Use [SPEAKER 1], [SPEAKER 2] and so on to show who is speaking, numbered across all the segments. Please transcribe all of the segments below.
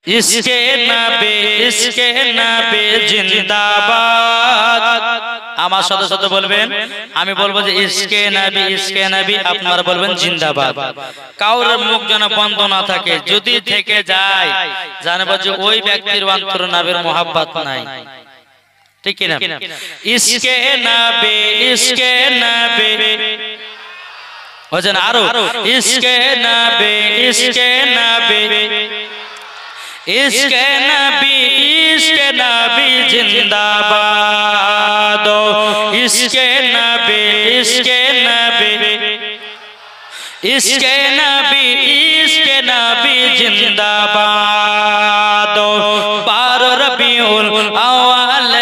[SPEAKER 1] ইসকে নবী জিন্দাবাদ। আমার সাথে সাথে বলবেন, আমি বলবো যে ইসকে নবী, আপনারা বলবেন জিন্দাবাদ। কাউর মুখ যেন বন্ধ না থাকে, যদি থেকে যায় জানবো যে ওই ব্যক্তির অন্তরে নবীর মোহাব্বত নাই, ঠিক কি না? ইসকে নবী ওজন আরো ইসকে নবী ইসকে নবী জিন্দাবাদ। ইসকে নবী জিন্দাবাদ। 12 রবিউল আউয়াল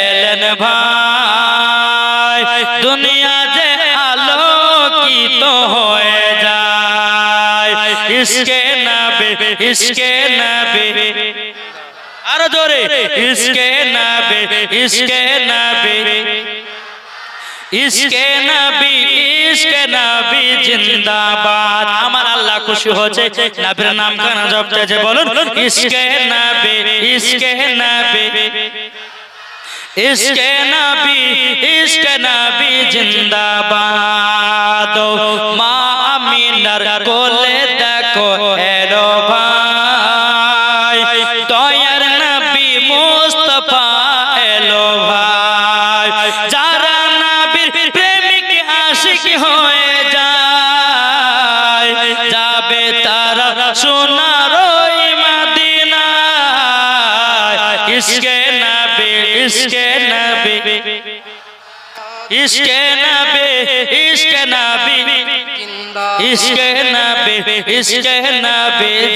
[SPEAKER 1] এলেন ভাই, দুনিয়া যে আলোকিত হয়ে যায়। ইসকে নবী আরো জোরে ইসকে নবী জিন্দাবাদ। আমার আল্লাহ খুশি হচ্ছে, নবীর নাম কেন জপতেছে বলুন? ইসকে নবী জিন্দাবাদ। মা আমিনার কোলে দেখো এলো ভাই, দয়ার নবী মুস্তাফা এলো ভাই। যারা নবীর প্রেমিক আশিক হয়ে যায়, যাবে তারা সোনার ওই মদিনায়। ইসকে নবী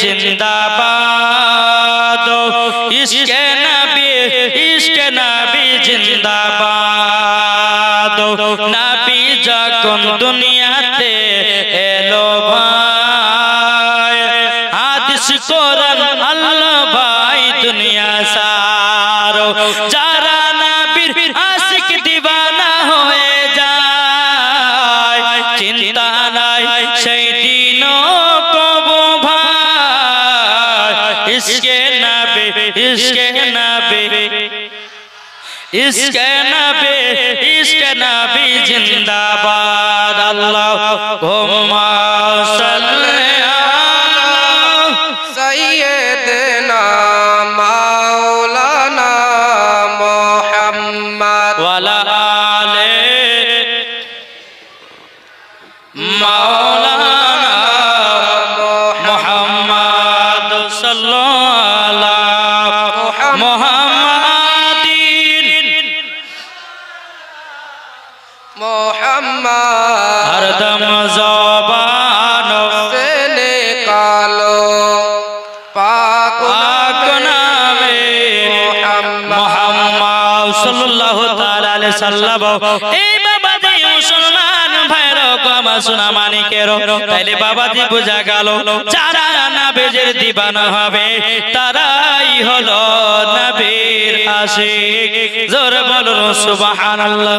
[SPEAKER 1] জিন্দাবাদ। ইসকে নবী জিন্দাবাদ। নবী যখন দুনিয়াতে এলো ভাই, হাদিস কোরআন আল্লাহ ভাই দুনিয়া সারো। যারা নবীর আশিক দিওয়ানা হয়ে যায়, চিন্তা নাই সেই দিনও কবু ভাই। ইসকে নবী জিন্দাবাদ। আল্লাহুম্মা সাল্লি আলা
[SPEAKER 2] সাইয়্যিদিনা মাওলানা মুহাম্মদ
[SPEAKER 1] ওয়া আলা আলি মাওলানা মুহাম্মদ সাল্লাল্লাহু
[SPEAKER 2] মোহাম্মদ
[SPEAKER 1] হরদম জবান
[SPEAKER 2] से निकालो पाक
[SPEAKER 1] নামে মুহাম্মদ সাল্লাল্লাহু তাআলা আলাইহি সাল্লাম। এই বাবাজি মুসলমান ভাইরা গমা শোনা মানিকেরো, তাইলে বাবাজি বোঝা গেল যারা নবীর দিবানা হবে তারাই হলো নবীর আশিক। জোরে বলুন সুবহানাল্লাহ।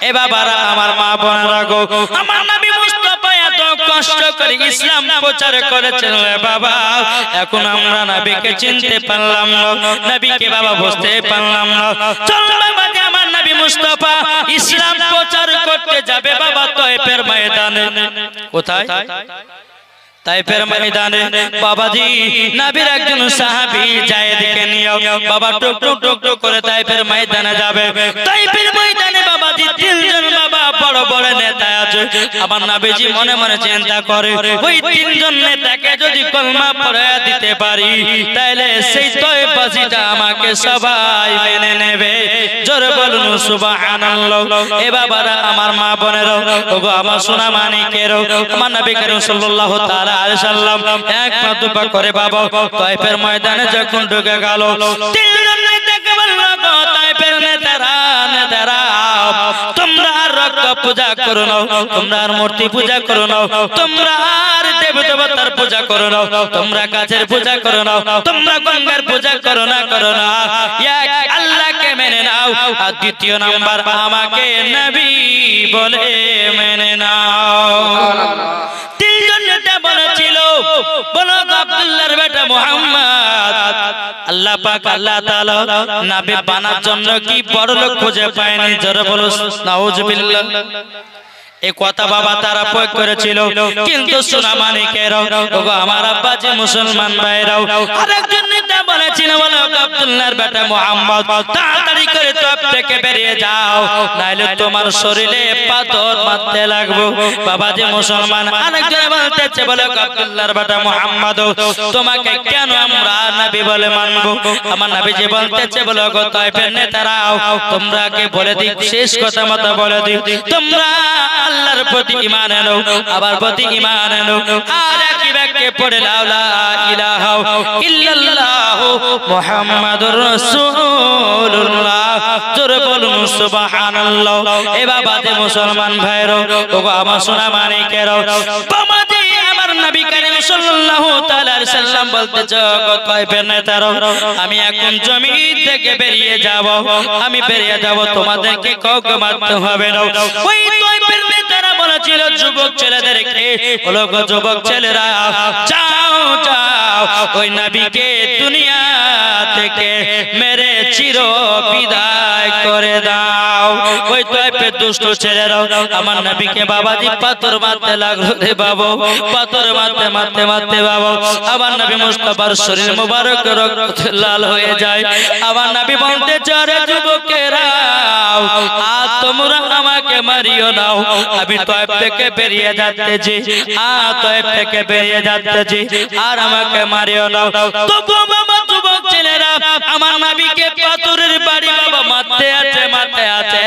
[SPEAKER 1] এ বাবারা, আমার মা বোনেরা গো, আমার নবী মুস্তাফা এত কষ্ট করে ইসলাম প্রচার করেছেন বাবা, এখন আমরা নবীকে চিনতে পারলাম না, নবীকে বাবা বুঝতে পারলাম না। চল বাবা, আমার নবী মুস্তাফা ইসলাম প্রচার করতে যাবে বাবা তায়েফের ময়দানে। কোথায়? তায়েফের ময়দানে। বাবাজি নবীর একজন সাহাবী যায়েদকে নিয়ে বাবা টুক টুক টুক টুক করে তায়েফের ময়দানে যাবে। তায়েফের ময়দানে বাবাজি তিনজন বাবা বড় বড় নেতা আছে। আমার নবীজি মনে মনে চিন্তা করে, ওই তিনজন নেতাকে যদি কলমা পড়ায়া দিতে পারি তাহলে সেই তায়েফবাসীটা আমাকে সবাই মেনে নেবে। জোরে বলুন সুবহানাল্লাহ। এ বাবারা, আমার মা বোনেরা, ওগো আমার সোনা মানিকেরও, আমার নবী করিম সাল্লাল্লাহু তাআলা আলাইহি সাল্লাম এক পা দুপা করে বাবা তায়েফের ময়দানে যখন ঢুকে গেল, তিনজন নেতাকে বলল, গো তায়েফের নেতারা, তোমরা আর রক্ত পূজা করো না, তোমরা আর মূর্তি পূজা করো না, তোমরা আর দেব দেবতার পূজা করো না, তোমরা গাছের পূজা করো না, তোমরা গঙ্গার পূজা করো না, এক আল্লাহকে মেনে নাও, আর দ্বিতীয় নাম্বার আমাকে নবী বলে মেনে নাও। তিনজন নেতা বলেছিল, বলো আব্দুল্লাহর বেটা মুহাম্মদ, আল্লাহ পাক আল্লাহ তাআলা নবী বানার জন্য কি বড় লোক খুঁজে পায়নি, জোরে বলো নাউজুবিল্লাহ। এই কথা বাবা তারা প্রয়োগ করেছিল, কিন্তু সোনা মানিকেরাও ওগো আমার আব্বাজি মুসলমান ভাইরাও আরেকজন নেতা বলেছিল, বলো আব্দুল্লাহর বেটা মুহাম্মদ তাড়াতাড়ি করে তপ থেকে বেরিয়ে যাও, নাইলে তোমার শরীরে পাথর মারতে লাগবো। বাবাজি মুসলমান আরেকজন বলতেছে, বলো আব্দুল্লাহর বেটা মুহাম্মদ তোমাকে কেন আমরা নবী বলে মানবো? আমার নবীজি বলতেছে, বলো গো তায়েফের নেতারাও তোমরা কে বলে দিই, শেষ কথা মতো বলে দিই, তোমরা আল্লাহর প্রতি ঈমান আনো, আবার প্রতি ঈমান আনো, আর একই বাক্যে পড়ে লা ইলাহা ইল্লাল্লাহ মুহাম্মাদুর রাসূলুল্লাহ, জোরে বলুন সুবহানাল্লাহ। এ বাবাতে মুসলমান ভাইরা ওগো আমার সোনা মানিকেরাও, বাবাজি আমার নবী করিম সাল্লাল্লাহু তাআলা আলাইহি সাল্লাম বলতে জগৎ তায়েফের নেতারা, আমি এখন জমিন থেকে বেরিয়ে যাব, আমি বেরিয়ে যাব, তোমাদেরকে কাউকে মারতে হবে না। ওই তায়েফের নেতারা বলেছিল যুবক ছেলেদেরকে, বলো গো যুবক ছেলেরা যাও যাও ওই নবীকে দুনিয়া থেকে মেরে চির বিদায় করে দাও। ওই তায়েফের দুষ্ট ছেলেরা আমার নবীকে বাবাজি পাথর মারতে লাগলো রে বাবা, পাথর মারতে মারতে মারতে বাবা আমার নবী মুস্তাফার শরীর মোবারক রক্ত লাল হয়ে যায়। আমার নবী বলতে চারে যুবকেরা আর তোমরা আমাকে মারিও নাও, আমি তায়েফ থেকে বেরিয়ে যাচ্তেছি, তায়েফ থেকে বেরিয়ে যাচ্তেছি, আর আমাকে মারিও নাও। তবু বাবা যুবক ছেলেরা আমার নবীকে পাথরের বাড়ি বাবা মারতে আছে মারতে আছে।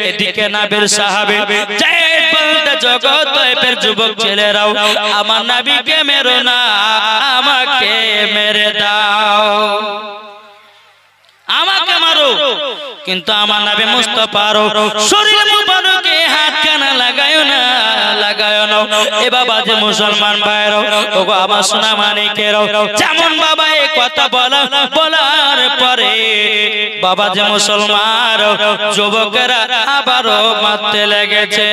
[SPEAKER 1] এদিকে নবীর সাহাবী যায়েদ বলতে জগৎ তায়েফের যুবক ছেলেরাও আমার নবীকে মেরো না, আমাকে মেরে দাও, আমাকে মারো, কিন্তু আমার নবী মুস্তাফার শরীর মুবারকে হাত কানা লাগায়ো না, লাগায়ো না। এ বাবা যে মুসলমান ভাইরা ওগো আমার সোনা মানিকেরাও, যেমন বাবা এই কথা বলার পরে বাবা যে মুসলমান যুবকেরা আবারও মারতে লেগেছে।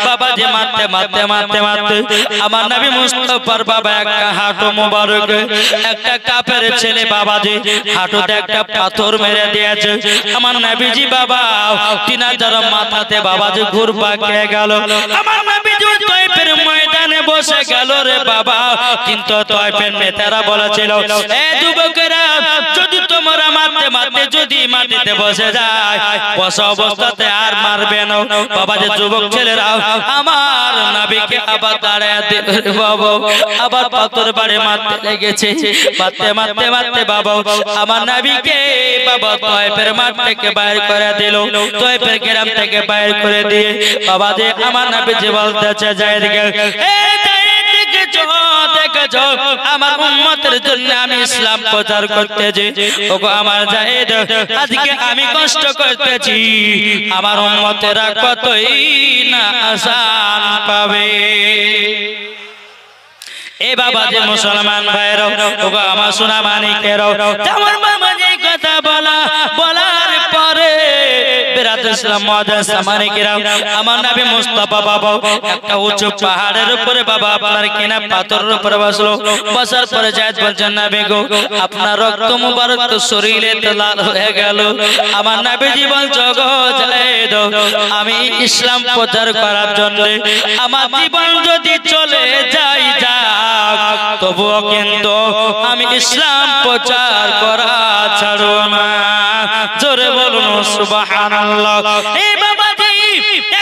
[SPEAKER 1] বাবা যে মারতে মারতে মারতে মারতে আমার নবী মুস্তাফার বাবা একটা হাঁটু মুবারক, একটা কাফের ছেলে বাবা যে হাঁটুতে একটা পাথর মেরে দিয়েছে। আমার নবীজি বাবা তিনার যারা মাথাতে বাবা যে ঘুরপাক খেয়ে গেল। আমার নবীজি তায়েফের ময়দানে বসে গেল রে বাবা, কিন্তু তায়েফের নেতারা বলেছিল, এ যুবকেরা যদি তোমরা মারতে মারতে যদি মাটিতে বসে যায়, বসা অবস্থাতে আর মারবে না। বাবা যে যুবক ছেলেরা আমার নবীকে আবার দাঁড়ায় দিল রে বাবা, আবার পাথর বাড়ি মারতে লেগেছে। মারতে মারতে মারতে বাবা আমার নবীকে বাবা তায়েফের মাঠ থেকে বাইর করে দিল, তায়েফের গ্রাম থেকে বাইর করে দিয়ে বাবা যে আমার নবীজি বলতেছে যায়েদ গে, এ যায়েদ দেখেছো আমার উম্মতের জন্য আমি ইসলাম প্রচার করতেছি, ওগো আমার যায়েদ আজকে আমি কষ্ট করতেছি, আমার উম্মতেরা কতই না আসান পাবে। এ বাবা যে মুসলমান ভাইরা ওগো আমার সোনা মানিকেরাও, যেমন বাবা যে কথা বলার পরে বেরাত ইসলাম মুআজ্জাজ মানিকেরাও আমার নবী মুস্তাফা বাবা একটা উঁচু পাহাড়ের উপরে বাবা আপনার কিনা পাথরের উপরে বসলো। বসার পরে যায়েদ বলছেন, নবী গো আপনার রক্ত মুবারক তো শরীরে তো লাল হয়ে গেল। আমার নবীজি বলছো গো যায়েদ, আমি ইসলাম প্রচার করার জন্য আমার জীবন যদি চলে যায় তবুও কিন্তু আমি ইসলাম প্রচার করা ছাড়ব না, জোরে বলুন সুবহানাল্লাহ। এই বাবাজি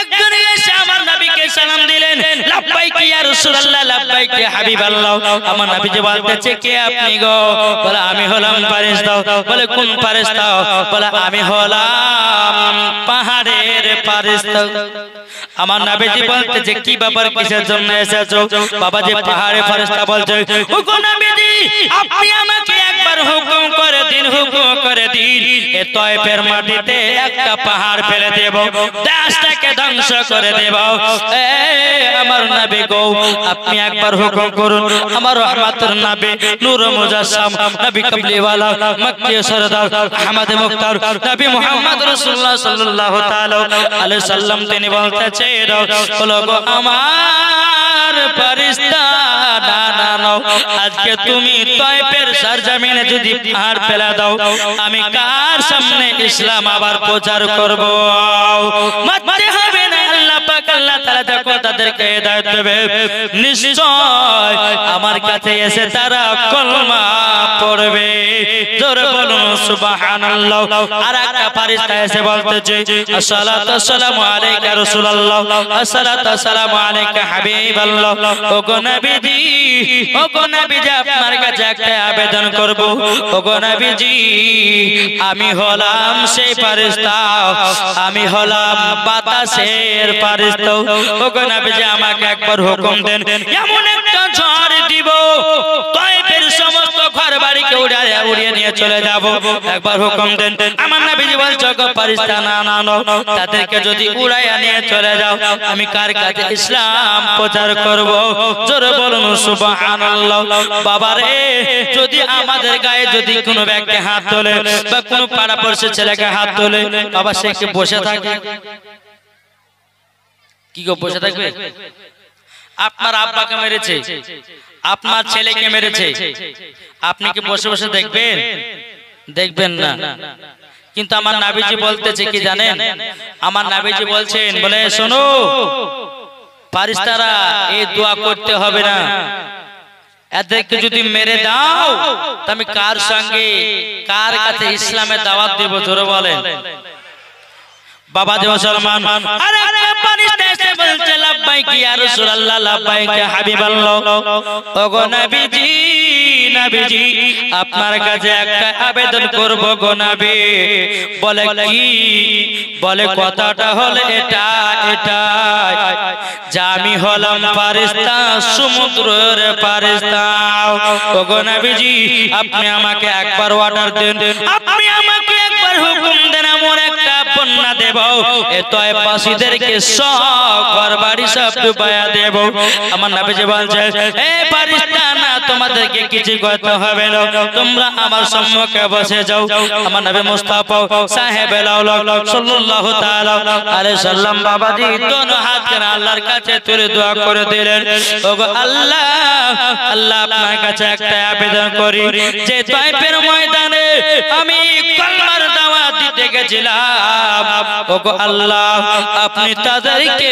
[SPEAKER 1] একজন এসে আমার নবীকে সালাম দিলেন, লাব্বাইক ইয়া রাসূলুল্লাহ, লাব্বাইক ইয়া হাবিবাল্লাহ। আমার নবীজি বলতেছে, কে আপনি গো? বলে আমি হলাম ফেরেশতা। বলে কোন ফেরেশতা? বলে আমি হলাম পাহাড়ের ফেরেশতা। আমার নবীজি বলতেছে, কি ব্যাপার, কিসের জন্য এসেছো? বাবা যে পাহাড়ে ফেরেশতা বলছে, ওগো নবীজি আপনি আমাকে একবার হুকুম করে দিন, হুকুম করে দিন, এ তায়েফের মাটিতে একটা পাহাড় ফেলে দেব, দেশটাকে ধ্বংস করে দেব। এ আমার নবী গো আপনি একবার হুকুম করুন। আমার রহমাতুর নবী নূর মুজাসসাম নবী কামলিওয়ালা মক্কি সরদার আহমদ মুখতার নবী মুহাম্মদ রাসূলুল্লাহ সাল্লাল্লাহু তাআলা আলাইহি সাল্লাম তিনি বলতেছে, বলো গো আমার ফেরেশতা, আজকে তুমি তায়েফের জমিনে যদি পাহাড় ফেলে দাও আমি কার সামনে ইসলাম আবার প্রচার করব মারতে হবে না আল্লাহ পাক আল্লাহ তাআলা যখন তাদেরকে হিদায়াত দেবে নিশ্চয় আমার কাছে এসে তারা কলমা পড়বে জোরে বলুন সুবহানাল্লাহ আর একটা ফেরেশতা এসে বলতেছে আসসালাতু আসসালামু আলাইকা রাসূলুল্লাহ আসসালাতু আসসালামু আলাইকা হাবিবাল্লাহ ওগো নবীজি আপনার কাছে একটা আবেদন করব ওগো নবীজি আমি হলাম সেই ফেরেশতা আমি হলাম বাতাসের ফেরেশতা ওগো নবীজি আমাকে একবার হুকুম দেন এমন একটা ঝড় দিব তায়েফের সমস্ত ঘরবাড়িকে উড়িয়ে নিয়ে চলে যাব একবার হুকুম দেন আমার নবীজি বলছে ওগো ফেরেশতা না তাদেরকে যদি উড়াইয়া নিয়ে চলে যাও আমি কার কাছে ইসলাম প্রচার করব জোরে বলুন সুবহানাল্লাহ বাবারে যদি আমাদের গায়ে যদি কোনো ব্যক্তি হাত তোলে বা কোনো পাড়া পড়শি ছেলেকে হাত তোলে বাবা সে কি বসে থাকে কি গো বসে থাকবে আপনার আব্বাকে মেরেছে আপনার ছেলেকে মেরেছে আপনি কি বসে বসে দেখবেন দেখবেন না কিন্তু আমার নবীজি বলতেছে কি জানেন আমার নবীজি বলছেন বলে শোনো ফেরেশতারা এই দোয়া করতে হবে না এদেরকে যদি মেরে দাও তুমি কার সঙ্গে কার কাছে ইসলামের দাওয়াত দেব জোরে বলেন বাবা যে মুসলমান আরে ফেরেশতা এসে বলছে লাব্বাইক ইয়া রাসূলুল্লাহ লাব্বাইক ইয়া হাবিবাল্লাহ ওগো নবীজি আপনার কাছে একটা আবেদন করব গো নবী বলে কি বলে কথাটা হলো এটা যে আমি হলাম ফেরেশতা সমুদ্রের ফেরেশতা ওগো নবীজি আপনি আমাকে একবার অর্ডার দেন আপনি আমাকে একবার হুকুম দেন এমন একটা বন্যা দেব এই তায়েফবাসীদেরকে সব ঘরবাড়ি সব ডুবাইয়া দেব আমার নবীজি বলছে এই ফেরেশতা না তোমাদেরকে কিছু করতে হবে না তোমরা আমার সম্মুখে বসে যাও আমার নবী মুস্তাফা সাহেব সাল্লাল্লাহু তাআলা আলাইহি সাল্লাম বাবাজি দোনো হাত করে আল্লাহর কাছে তুলে দোয়া করে দিলেন ওগো আল্লাহ আল্লাহ আপনার কাছে একটা আবেদন করি যে তায়েফের ময়দানে আমি কলমার দাওয়াত দিতে গেছিলাম ওগো আল্লাহ আপনি তাদেরকে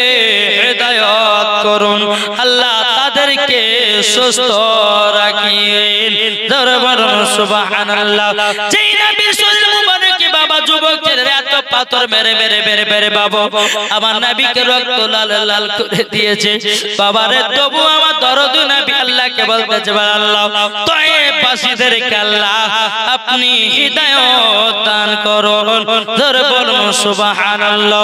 [SPEAKER 1] হিদায়াত করুন আল্লাহ তাদেরকে সুস্থ রাখিয়েন জোরে বলুন সুবহানাল্লাহ যেই নবীর শরীর মুবারক বাবা যুবক ছেলেরা এত পাথর মেরে মেরে মেরে মেরে বাবা আমার নবীকে রক্ত লাল লাল করে দিয়েছে বাবারে তবু আমার দরদ নবী আল্লাহকে বলতেছে আল্লাহ তায়েফবাসীদেরকে আল্লাহ আপনি হিদায়াত দান করুন জোরে বলুন সুবহানাল্লাহ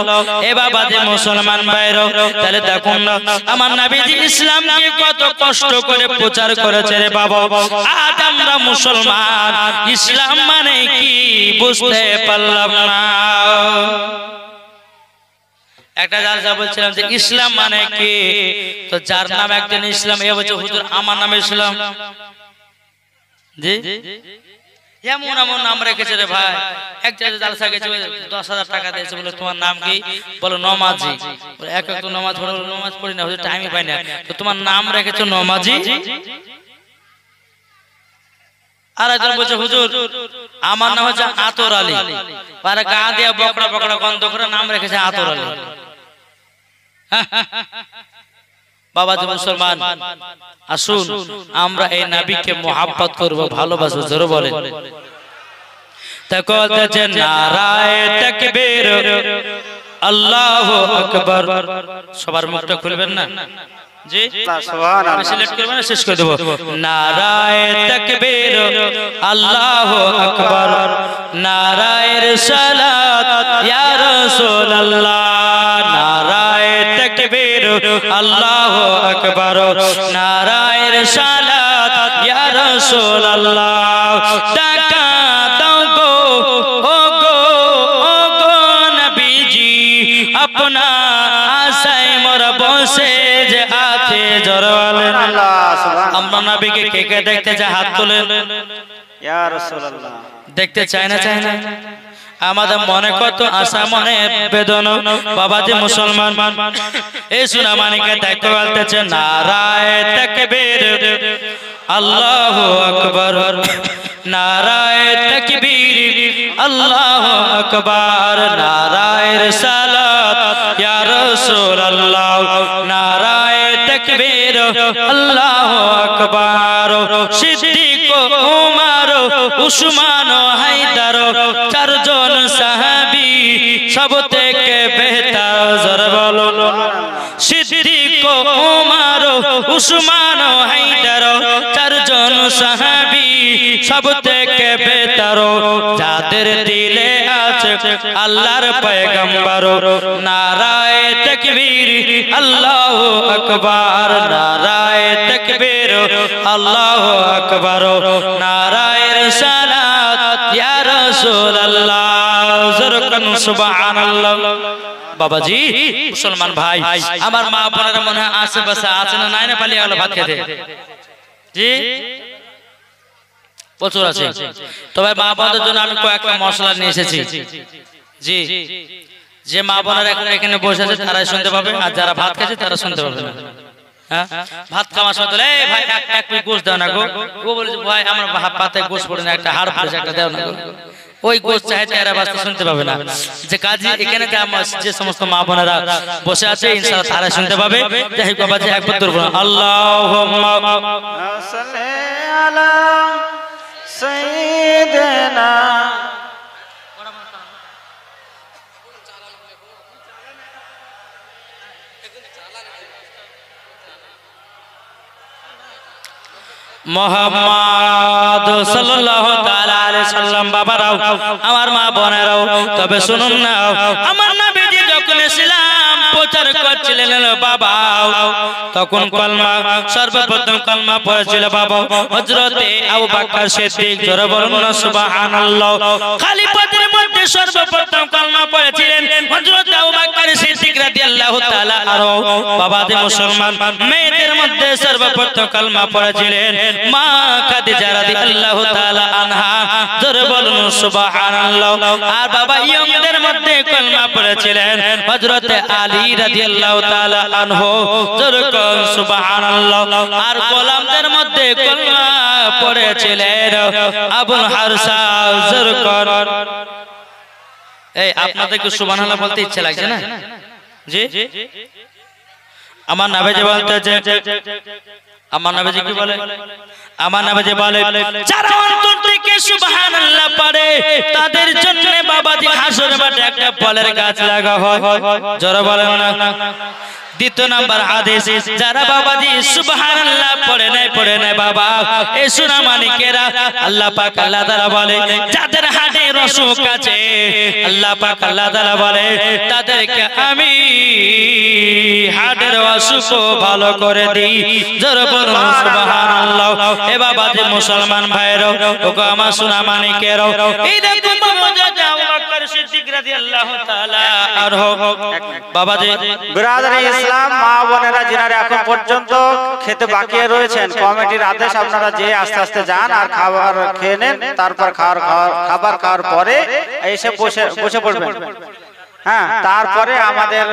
[SPEAKER 1] এ বাবা যে মুসলমান ভাইরা তাহলে দেখুন না আমার নবীজি ইসলামকে কত কষ্ট করে প্রচার করেছে রে বাবা আজ আমরা মুসলমান ইসলাম মানে কি বুঝতে পারলাম না একটা যা বলছিলাম যে ইসলাম মানে কি তো যার নাম একজন ইসলাম এ বলছে হুজুর আমার নাম ইসলাম জি এমন এমন নাম রেখেছে রে ভাই এক জায়গায় জালসা গেছে 10,000 টাকা দিয়েছে বলে তোমার নাম কি বলো নমাজি এক এক নামাজ পড়ো নামাজ পড়ি না হুজুর টাইমই পাই না তো তোমার নাম রেখেছো নমাজি আর একজন বলছে হুজুর আমার নাম হচ্ছে আতর আলী আর গা দিয়ে বকড়া বকড়া গন্ধ করে নাম রেখেছে আতর আলী বাবা যে মুসলমান আসুন আমরা এই নবীকে মুহাব্বত করব ভালোবাসবো জোরে বলেন তাকওয়াতে নারায়ে তাকবীর আল্লাহু আকবার সবার মুখটা খুলবেন না জি সুবহানাল্লাহ সিলেক্ট করবেন না শেষ করে দেব নারায়ে তাকবীর আল্লাহু আকবার নারায়ে রিসালাত ইয়া রাসূলুল্লাহ নারায়ে তাকবীর আল্লাহু আকবার নারায়ে রিসালাত ইয়া রাসূলুল্লাহ টাকা দাও গো ও গো নবীজি আপনা আশায় মোর বসে যে আছে জরওয়ালে আমরা নবীকে কে কে দেখতে চাই হাত তুলেন ইয়া রাসূলুল্লাহ দেখতে চায় না আমাদের মনে কত আশা মনে বেদনা বাবা যে মুসলমান এই সুনামানিকে দেখতে বলতেছে নারায়ে তাকবীর আল্লাহু আকবার নারায়ে তাকবীর আল্লাহু আকবার, নারায়ে রিসালাত ইয়া রাসূলুল্লাহ, নারায়ে তাকবীর আল্লাহু আকবার। সিদ্দিক উমর উসমান হায়দার চারজন সাহাবী সব থেকে বেহতর, জোরে বলুন। সিদ্দিক উমর উসমান হায়দার চারজন সাহাবী সব থেকে বেহতর, যাদের দিলে আছে আল্লাহর পয়গম্বর। নারায়ে তাকবীর আল্লাহু আকবার, নারায়ে তাকবীর আল্লাহু আকবার, নারায়ে রিসালাত ইয়া রাসূলুল্লাহ, জোরকান সুবহানাল্লাহ। বাবাজি মুসলমান ভাই আমার মা বোনেরা মনে হয় আশেপাশে আছে না, নাই না পালিয়ে গেল ভাত খেতে? জি প্রচুর আছে। তবে মা বোনদের জন্য আমি কয়েকটা মশলা নিয়ে এসেছি। জি যে মা বোনেরা এখন এখানে বসে আছে তারাই শুনতে পাবে, আর যারা ভাত খাচ্ছে তারা শুনতে পাবে না। হ্যাঁ ভাত খাওয়ার সময় এই ভাই এক পিস গোশ দাও না গো, ও বলেছে ভাই আমার পাতে গোশ পড়ে না, একটা হাড় পড়েছে একটা দাও না গো, ওই গোশ চাইতে এরা বাস্তে শুনতে পাবে না। যে কাজী এখানে যে সমস্ত মা বোনেরা বসে আছে ইনশাআল্লাহ তারা শুনতে পাবে। যাই হোক বাবাজি একবার দূর বলুন আল্লাহুম্মা
[SPEAKER 2] সাল্লি আলা সাইয়্যিদিনা।
[SPEAKER 1] মুহাম্মদ সাল্লাল্লাহু তাআলা আলাইহি সাল্লাম। বাবারাও আমার মা বোনেরাও তবে শুনুন না, আমার নবীজি যখন ইসলাম প্রচার করছিলেন বাবা, তখন কলমা সর্বপ্রথম কলমা পড়েছিল বাবা হযরতে আবু বকর সিদ্দিক, জোরে বলুন না সুবহানাল্লাহ। খলিফাদের মধ্যে সর্বপ্রথম কলমা পড়েছিলেন হযরতে আবু বকর সিদ্দিক রাদিয়াল্লাহু তাআলা আনহু। বাবাজি মুসলমান মেয়েদের মধ্যে সর্বপ্রথম কলমা পড়েছিলেন মা খাদিজা রাদিয়াল্লাহু তাআলা আনহা, জোরে বলুন সুবহানাল্লাহ। আর বাবা ইয়মদের মধ্যে কলমা পড়েছিলেন হযরতে আলী রাদিয়াল্লাহু তাআলা আনহু, জোরে বলুন সুবহানাল্লাহ। আর গোলামদের মধ্যে কলমা পড়েছিলেন আবুল হারসা, জোরে বলুন। এই আপনাদের কি সুবহানাল্লাহ বলতে ইচ্ছে লাগছে না? জি আমার নবীজি বলতেছে, আমার নবীজি কি বলে? আমার নবীজি বলে যারা অন্তর থেকে সুবহানাল্লাহ পড়ে তাদের জন্য বাবাজি হাসর মাঠে একটা ফলের গাছ লাগা হয়, জোরে বলেন না। দ্বিতীয় নাম্বার হাদিস, যারা বাবাজি সুবহানাল্লাহ পড়ে নাই বাবা এই সোনা মানিকেরা, আল্লাহ পাক আল্লাহ তাআলা বলে যাদের হাড়ের অসুখ আছে আল্লাহ পাক আল্লাহ তাআলা বলে তাদেরকে আমি হাড়ের অসুখ ভালো করে দিই, জোরে বলুন সুবহানাল্লাহ। এ বাবাজি মুসলমান ভাইরা ওগো আমার সোনা মানিকেরা, এই দেখো বাবাজি আবু বকর সিদ্দিক রাদিয়াল্লাহু তাআলা আনহু। বাবাজি
[SPEAKER 2] বিরাদরে ইসলাম মা বোনেরা যিনারা এখন পর্যন্ত খেতে বাকি রয়েছেন, কমিটির আদেশ আপনারা যে আস্তে আস্তে যান আর খাবার খেয়ে নেন, তারপর খাবার খাওয়ার পরে এসে বসে পড়বেন। হ্যাঁ তারপরে আমাদের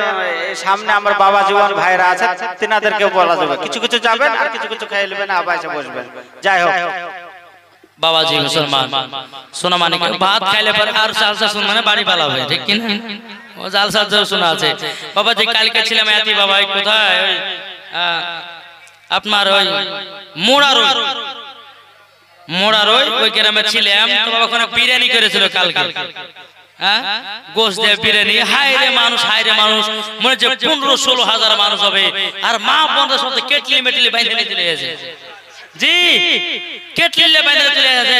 [SPEAKER 2] সামনে আমার বাবা জীবন ভাইরা আছে তিনাদেরকেও বলা যাবে, কিছু কিছু যাবেন আর কিছু কিছু খেয়ে নেবেন, আবার এসে বসবেন। যাই হোক
[SPEAKER 1] বাবাজি মুসলমান সোনা মানিক ভাত খাইলে পরে আর জালসা শুন মানে বাড়ি পালা হবে, ঠিক কি না? ও জালসা শোনা আছে। বাবাজি কালকে ছিলাম এতি বাবা কোথায় ওই আপনার ওই মোড়ারই ওই গ্রামে ছিলাম, তো বাবা ওখানে বিরিয়ানি করেছিল কালকে। হ্যাঁ গোশত দিয়ে বিরিয়ানি, হায়রে মানুষ মনে হচ্ছে 15-16 হাজার মানুষ হবে। আর মা বোনদের সাথে কেটলি মেটলি বাইন্ধে নিয়ে চলে গেছে। জি কেটলি বাইন্ধে চলে গেছে।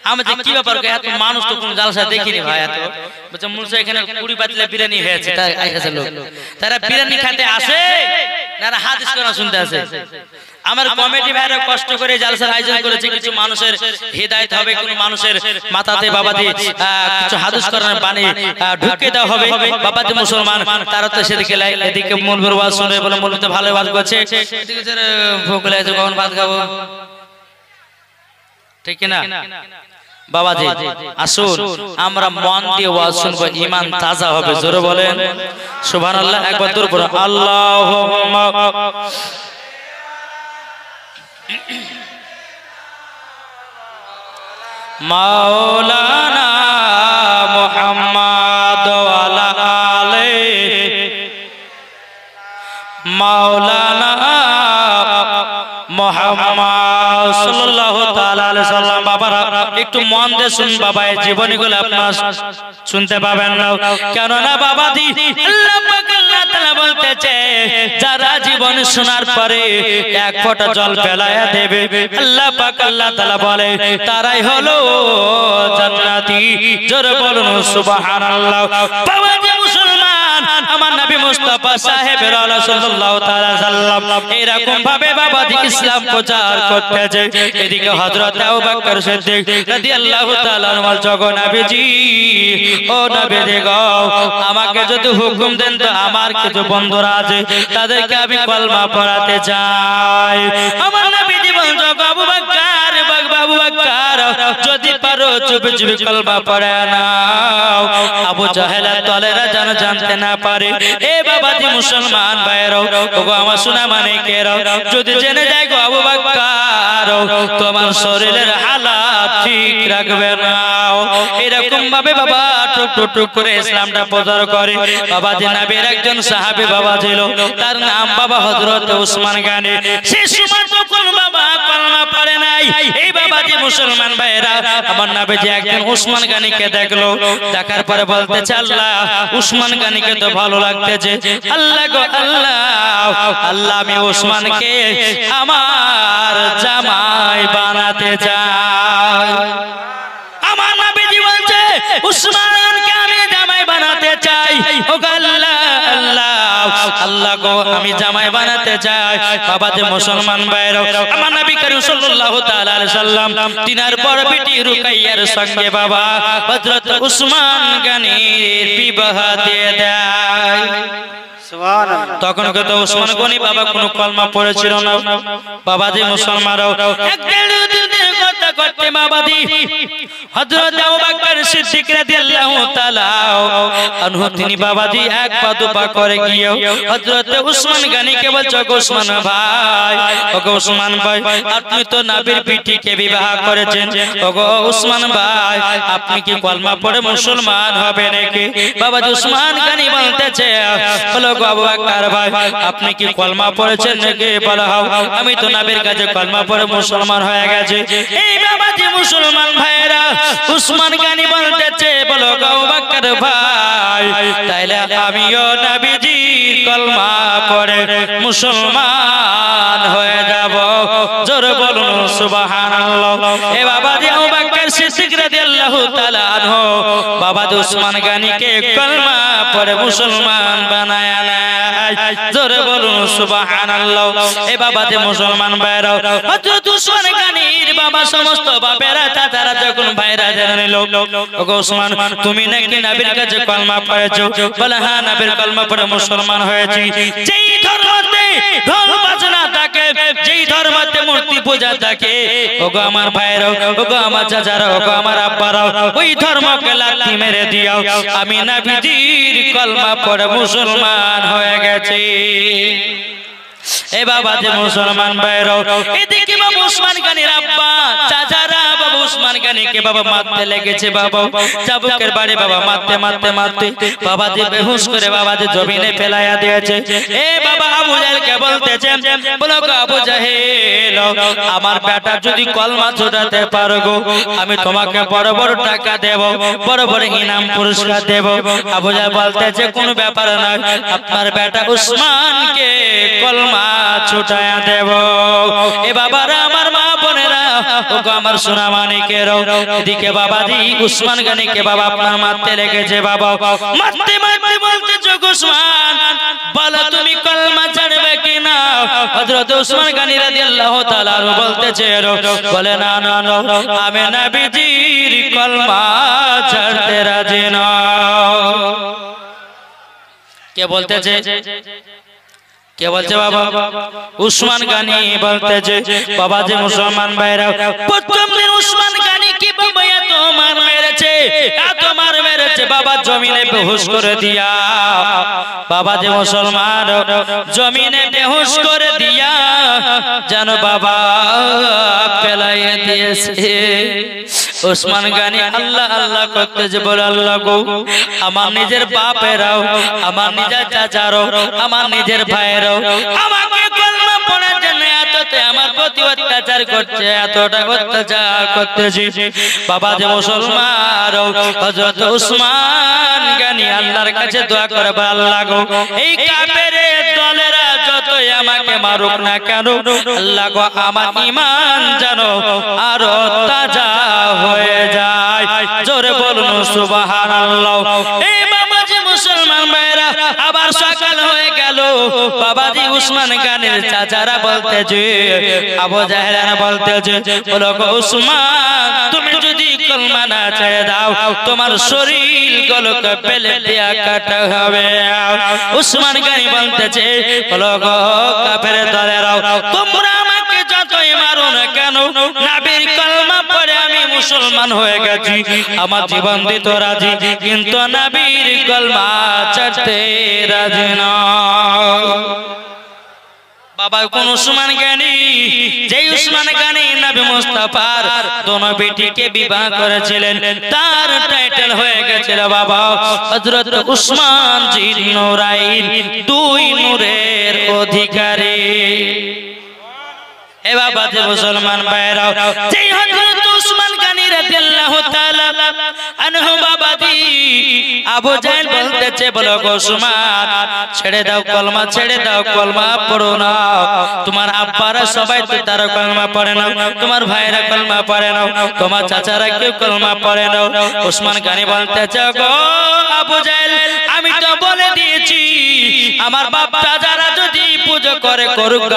[SPEAKER 1] আমি যে কি ব্যাপার এত মানুষ তো কোন জালসা দেখিনি ভাই, এত বলছে মূলত এখানে 20 পাতিলা বিরিয়ানি হয়েছে, তাই আইছে লোক। তারা বিরিয়ানি খেতে আসে না হাদিস কোরআন শুনতে আসে। আমার কমিটি ভাইরা কষ্ট করে জালসার আয়োজন করেছে, কিছু মানুষের হিদায়াত হবে, কোন মানুষের মাথাতে বাবাজি কিছু হাদিস কোরআনের বাণী ঢুকিয়ে দেওয়া হবে। বাবাজি মুসলমান তারা তো সেদিকে এদিকে মূলবর ওয়াজ শুনে বলে মূলত ভালো ওয়াজ করছে, এদিকে স্যার ভোগ লাগছে কখন ভাত খাবো, ঠিক না? বাবাজি আসুন আমরা মন দিয়ে ওয়াজ শুনবো, ঈমান তাজা হবে, জোরে বলেন সুবহানাল্লাহ। একবার দূর করে আল্লাহুম্মা মাওলানা মুহাম্মদ ওয়ালা আলে মাওলানা মুহাম্মদ সাল্লাল্লাহু তাআলা আলাইহি সাল্লাম। বাবারা একটু মন দিয়ে শুন বাবা, এই জীবনীগুলো আপনারা শুনতে পাবেন না, কেন না বাবাজি আল্লাহ পাক আল্লাহ তাআলা বলতেছে যারা জীবন শোনার পরে এক ফোঁটা জল ফেলায়া দেবে, আল্লাহ পাক আল্লাহ তাআলা বলে তারাই হলো জান্নাতি। জোরে বলুন সুবহানাল্লাহ। বাবাজি মুসলমান, আমার নবী মুস্তাফা সাহেবের আলা সাল্লাল্লাহু তাআলা সাল্লাম এরকম ভাবে বাবাজি ইসলাম প্রচার করতেছে। এদিকে হযরত আবু বকর সিদ্দিক রাদিয়াল্লাহু তাআলা আনহু যখন নবীজি ও নবী গো আমাকে যদি হুকুম দেন তো আমার কিছু বন্ধুরা আছে তাদেরকে আমি কলমা পড়াতে চাই। আমার নবীজি বলল আবু বকর বাবু বকর যদি পারো চুপি চুপি কলমা পড়ে নাও, আবু জাহেল তলেরা যেন জানতে না পারে। এ বাবাজি মুসলমান ভাইরা ওগো আমার সোনা মানিকেরা, যদি জেনে যায় গো আবু বকর তোমার শরীরের হালাত ঠিক রাখবে না। এরকম ভাবে বাবা টুক টুক টুক করে ইসলামটা প্রচার করে। বাবাজি নবীর একজন সাহাবী বাবা ছিল, তার নাম বাবা হযরত উসমান গনি। সে সময় তখন বাবা কলমা পড়ে নাই। এই বাবাজি মুসলমান ভাইরা আমার নবীজি একজন উসমান গনিকে দেখলো, দেখার পরে বলতেছে আল্লাহ উসমান গনিকে তো ভালো লাগতেছে, আল্লাহ গো আল্লাহ আল্লাহ আমি উসমানকে আমার জামাই বানাতে চাই। আমার নবীজি বলছে উসমানকে আমি জামাই বানাতে চাই। ও আল্লাহ আল্লাহ আল্লাহ গো আমি জামাই বানাতে চাই। বাবাজি মুসলমান ভাইরা আমার নবী করিম সাল্লাল্লাহু তাআলা আলাইহি সাল্লাম তিনার বড় বেটি রুকাইয়ার সঙ্গে বাবা হযরত উসমান গনির বিবাহ দিয়ে দেয়। তখন কত উসমান গনি বাবা কোনো কলমা পড়েছিল না। বাবাজি মুসলমানরাও একদিন কথা করতে বাবাজি হযরত আবু বকর সিদ্দিক রাদিয়াল্লাহু তাআলা আনহু তিনি বাবাজি এক পা দুপা করে গিয়ে হযরত উসমান গনিকে বলছে উসমান ভাই, ওগো উসমান ভাই আপনি তো নবীর বিটিকে বিবাহ করেছেন, ওগো উসমান ভাই আপনি কি কলমা পড়ে মুসলমান হবে নাকি? বাবাজি উসমান গনি বলতেছে বলো গো আবু বকর ভাই আপনি কি কলমা পড়েছেন নাকি? বলা হও আমি তো নবীর কাছে কলমা পড়ে মুসলমান হয়ে গেছে। এই বাবাজি মুসলমান ভাইরা উসমান গনি বলতেছে বলো গো আবু বকর ভাই তাইলে আমিও নবীজির কলমা পড়ে মুসলমান হয়ে যাব। জোরে বলুন সুবহানাল্লাহ। এ বাবাজি আবু বকর সিদ্দিক রাদিয়াল্লাহু তাআলা আনহু বাবাজি উসমান গনিকে কলমা পড়ে মুসলমান বানায় নেয়। জোরে বলুন সুবহানাল্লাহ। এ বাবাজি মুসলমান ভাইরা হযরত উসমান গনির বাবা সমস্ত বাপেরা চাচারা যখন ভাইরা জেনে নিল ওগো উসমান তুমি নাকি নবীর কাছে কলমা পড়েছো, বলে হ্যাঁ নবীর কলমা পড়ে মুসলমান হয়েছি। যেই ধর্মতে ঢোল বাজনা থাকে, যেই ধর্মতে মূর্তি পূজা থাকে ওগো আমার ভাইরা ওগো আমার চাচারা ওগো আমার আব্বারা ওই ধর্মকে লাথি মেরে দিও, আমি নবীজির কলমা পড়ে মুসলমান হয়ে গেছি। এ বাবাজি মুসলমান ভাইরা এদিকে বাবা উসমান গনির আব্বা চাচারা বাবা উসমান গনিকে বাবা মারতে লেগেছে। বাবা চাবুকের বাড়ি বাবা মারতে মারতে মারতে বাবাজি বেহুশ করে বাবাজি জমিনে ফেলাইয়া দিয়েছে। এ বাবা আবু জাহেলকে বলতেছে বলো গো আবু জাহেল আমার বেটা যদি কলমা ছড়াতে পারো গো আমি তোমাকে বড় বড় টাকা দেব, বড় বড় ইনাম পুরস্কার দেব। আবু জাহেল বলতেছে কোনো ব্যাপার না, আপনার বেটা উসমানকে কলমা ছুটায়া দেব। এ বাবারা আমার মা বোনেরা ওগো আমার সোনা মানিকেরা এদিকে বাবাজি উসমান গনিকে বাবা আপনার মারতে লেগেছে। বাবা মারতে মারতে বলতেছে উসমান বলো তুমি কলমা ছাড়বে কিনা? হযরত উসমান গনি রাদিয়াল্লাহু তাআলা বলতেছে বলে না না না আমি নবীজির কলমা ছাড়তে রাজি না। কে বলতেছে? কে বলছে বাবা? উসমান গনি বলতেছে বাবাজি মুসলমান ভাইরা প্রথম দিন উসমান গনি কি বাবা এত মার মেরেছে, এত মার মেরেছে বাবা জমিনে বেহুশ করে দিয়া, বাবাজি মুসলমান জমিনে বেহুশ করে দিয়া জানো বাবা ফেলাইয়ে দিয়েছে। ওসমান গনি আল্লাহ আল্লাহ করতেছে, বলে আল্লাহ গো, আমার নিজের বাপেরাও, আমার নিজের চাচারও, আমার নিজের ভাইয়েরাও আমাকে কলমা পড়ার জন্য এততে আমার প্রতি অত্যাচার করছে, এতটা অত্যাচার করতেছি। বাবা যে মুসলমান, হযরত ওসমান গনি আল্লাহর কাছে দোয়া করে, আল্লাহ গো, এই কাফেরের দলেরা যতই আমাকে মারুক না কেন, আল্লাহ গো, আমার ঈমান জানো আরো তাজা হয়ে যায়। জোরে বলুন সুবহানাল্লাহ। এই বাবাজি মুসলমান ভাইরা, আবার সকাল হয়ে গেল। বাবাজি ওসমান গনির চাচারা বলতেছে, আবু জাহেলরা বলতেছে, বলো গো ওসমান, তুমি যদি কলমা না ছেড়ে দাও তোমার শরীর গলকে পেলে দিয়া কাটা হবে। ওসমান গনি বলতেছে, বলো গো কাফের দলেরাও, তোমরা আমাকে যতই মারো না কেন, নবীর কলমা পড়ে আমি মুসলমান হয়ে গেছি, আমার জীবন দিতে রাজি, কিন্তু নবীর কলমা ছাড়তে রাজি না। বাবা কোন ওসমান গনি, যেই ওসমান গনি নবী মুস্তাফার দোনো বেটিকে বিবাহ করেছিলেন, তার টাইটেল হয়ে গেছিল বাবা হযরত ওসমান জিন নূরাইন, দুই নূরের অধিকারী। এ বাবা যে মুসলমান ভাইরা, যেই হযরত ওসমান গনি রাদিয়াল্লাহু তাআলা আনহু বাবাজি, আবু জাহেল বলতেছে, বলো গো ওসমান, ছেড়ে দাও কলমা, ছেড়ে দাও কলমা পড়ো না। তোমার আব্বারা সবাই তো তারা কলমা পড়ে না, তোমার ভাইরা কলমা পড়ে না, তোমার চাচারা কেউ কলমা পড়ে না। ওসমান গনি বলতেছে, গো আবু জাহেল, আমি তো বলে দিয়েছি, আমার বাপ চাচারা যদি পূজা করে করুক,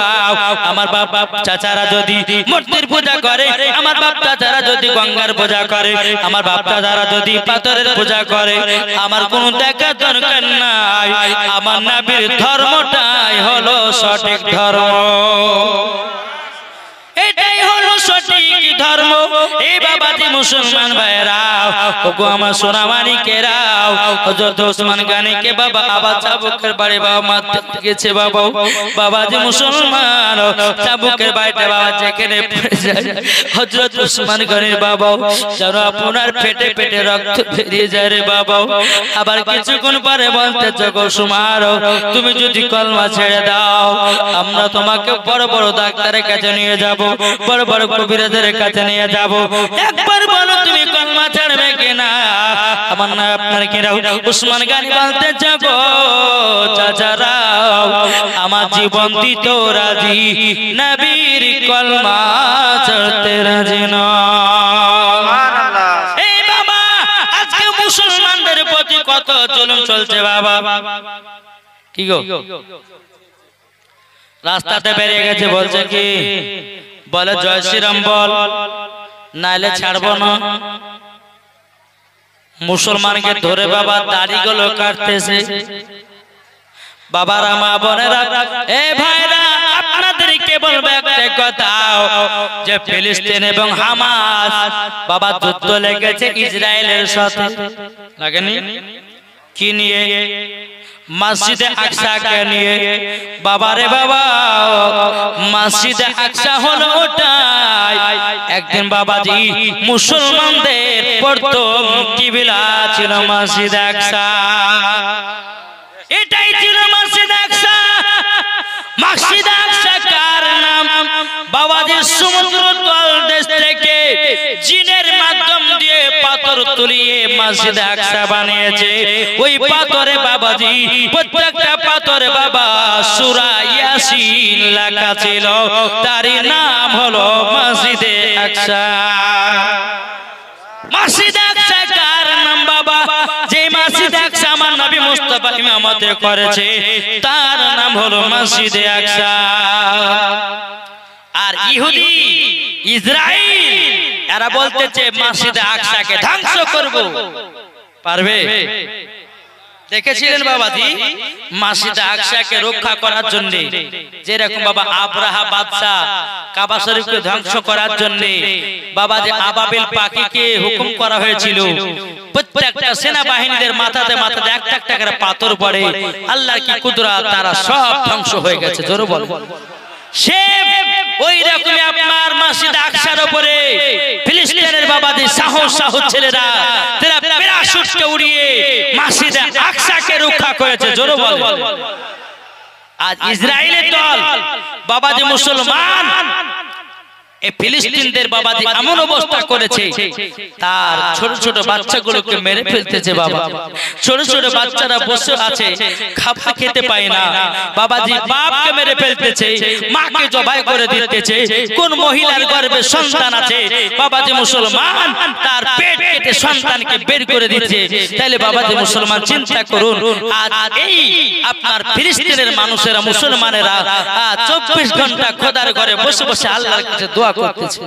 [SPEAKER 1] আমার বাপ চাচারা যদি মূর্তির পূজা করে, আমার বাপ চাচারা যদি গঙ্গার পূজা করে, আমার বাপ চাচারা যদি পাথরের পূজা করে, আমার কোনো দেখা দরকার নাই। আমার নবীর ধর্মটাই হলো সঠিক ধর্ম, এটাই হলো সঠিক ধর্ম। এই বাবাজি মুসলমান ভাইরা, ওগো আমার সোনামানিকেরাও, হযরত ওসমান গনিকে বাবা আবার চাবুকের বাড়ি বাবা মারতে গেছে। বাবা বাবাজি মুসলমান, চাবুকের বাড়িতে বাবা যেখানে পড়ে যায়, হযরত ওসমান গনির বাবা যেন আপনার পেটে পেটে রক্ত বেরিয়ে যায় রে বাবা। আবার কিছুক্ষণ পরে বলতেছে, গো ওসমান, তুমি যদি কলমা ছেড়ে দাও, আমরা তোমাকে বড় বড় ডাক্তারের কাছে নিয়ে যাব, বড় বড় কবিরাজের কাছে নিয়ে যাব, একবার বলো তুমি কলমা ছাড়বে কিনা। আমার না আপনার কিরাও। ওসমান গনি বলতেছে, গো চাচারা, আমার জীবন দিতে রাজি, নবীর কলমা ছাড়তে রাজি না। এই বাবা, আজকে মুসলমানদের প্রতি কত জুলুম চলছে বাবা। কি গো, রাস্তাতে বেরিয়ে গেছে, বলছে কি, বলে জয় শ্রীরাম বল, নাইলে ছাড়বো না। মুসলমানকে ধরে বাবা দাড়িগুলো কাটতেছে। বাবারা, মা বোনেরা, এ ভাইরা, আপনাদেরকে বলবো একটা কথা, যে ফিলিস্তিন এবং হামাস বাবা যুদ্ধ লেগেছে ইসরায়েলের সাথে, লাগেনি? কি নিয়ে? মসজিদে আকসাকে নিয়ে। বাবারে বাবা, মসজিদে আকসা হলো ওটাই একদিন বাবাজি মুসলমানদের প্রথম কিবলা ছিল মসজিদে আকসা। এটাই ছিল মসজিদে আকসা। মসজিদে আকসা কার নাম? বাবাজি সমুদ্র তল দেশ থেকে জিনের মাধ্যম দিয়ে পাথর তুলিয়ে মসজিদে আকসা বানিয়েছে। ওই পাথরে বাবাজি, প্রত্যেকটা পাথরে বাবা সূরা ইয়াসিন লেখা ছিল, তারই নাম হলো মসজিদে আকসা। মসজিদে আকসা কার নাম বাবা? যে মসজিদে আকসা আমার নবী মুস্তাফা ইমামত করেছে, তার নাম হলো মসজিদে আকসা। আর ইহুদি ইসরাইল এরা বলতেছে মসজিদে আকসাকে ধ্বংস করব। পারবে? দেখেছিলেন বাবাজি, মসজিদে আকসাকে রক্ষা করার জন্য যেরকম বাবা আব্রাহা বাদশা কাবা শরীফকে ধ্বংস করার জন্য বাবাজি আবাবিল পাখিকে হুকুম করা হয়েছিল। প্রত্যেকটা সেনাবাহিনীদের মাথাতে মাথাতে একটা একটা করে পাথর পড়ে, আল্লাহর কি কুদরত, তারা সব ধ্বংস হয়ে গেছে। জোরে বল। সে ওই রকমই আপনার মসজিদ আকসার উপরে ফিলিস্তিনের বাবাজি সাহস ছেলেরা তারা প্যারাশুটকে উড়িয়ে মসজিদ আকসাকে রক্ষা করেছে। জোরে বল। আজ ইসরায়েলের দল বাবাজি মুসলমান এই ফিলিস্তিনদের বাবাজি এমন অবস্থা করেছে, তার ছোট ছোট বাচ্চাগুলোকে মেরে ফেলতেছে। বাবা ছোট ছোট বাচ্চারা বসে আছে, খাবার খেতে পায় না। বাবাজি বাপকে মেরে ফেলতেছে, মাকে জবাই করে দিতেছে। কোন মহিলার গর্ভে সন্তান আছে, বাবাজি মুসলমান তার পেট কেটে সন্তানকে বের করে দিচ্ছে। তাহলে বাবাজি মুসলমান চিন্তা করুন, আজ এই আপনার ফিলিস্তিনের মানুষেরা মুসলমানেরা 24 ঘন্টা খোদার ঘরে বসে বসে আল্লাহর কাছে দোয়া করতেছে।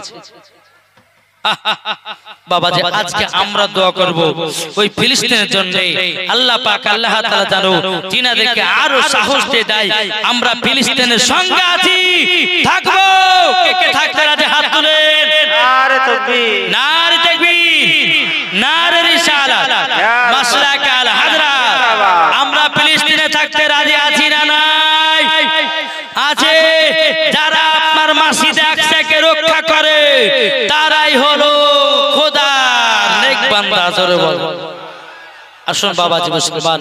[SPEAKER 1] বাবাজি আজকে আমরা দোয়া করব ওই ফিলিস্তিনের জন্য। আল্লাহ পাক আল্লাহ তাআলা জানো তিনাদেরকে আরো সাহস দিয়ে দেয়। আমরা ফিলিস্তিনের সঙ্গে আছি, থাকবো। কে কে থাকতে রাজি হাত তুলেন।
[SPEAKER 2] নারে তাকবীর,
[SPEAKER 1] নারে তাকবীর, নারে রিসালাত, মাসলাক আল হাজরাত। আমরা ফিলিস্তিনে থাকতে রাজি আছি না নাই? আছে। যারা আপনার মসজিদ আকসাকে রক্ষা করে তারাই হলো খোদার নেক বান্দা। জোরে বল। আসুন বাবাজি মুসলমান,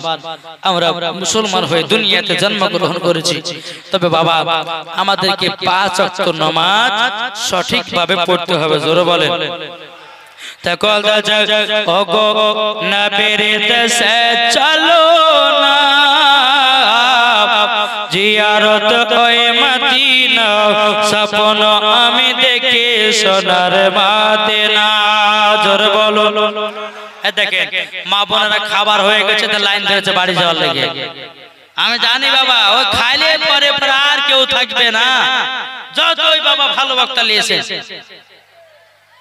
[SPEAKER 1] আমরা মুসলমান হয়ে দুনিয়াতে জন্মগ্রহণ করেছি, তবে বাবা আমাদেরকে 5 ওয়াক্ত নামাজ সঠিকভাবে পড়তে হবে। জোরে বলেন। তকল ওগো নবীর দেশে চলো না, জিয়ারত ওই মদিনা স্বপ্ন আমি দেখি সোনার মদিনা। জোরে বলো। দেখেন মা বোনেরা খাবার হয়ে গেছে, তো লাইন ধরেছে বাড়ি যাওয়ার লেগে। আমি জানি বাবা ও খাইলে পরে আর কেউ থাকবে না। যতই বাবা ভালো বক্তা নিয়েছে,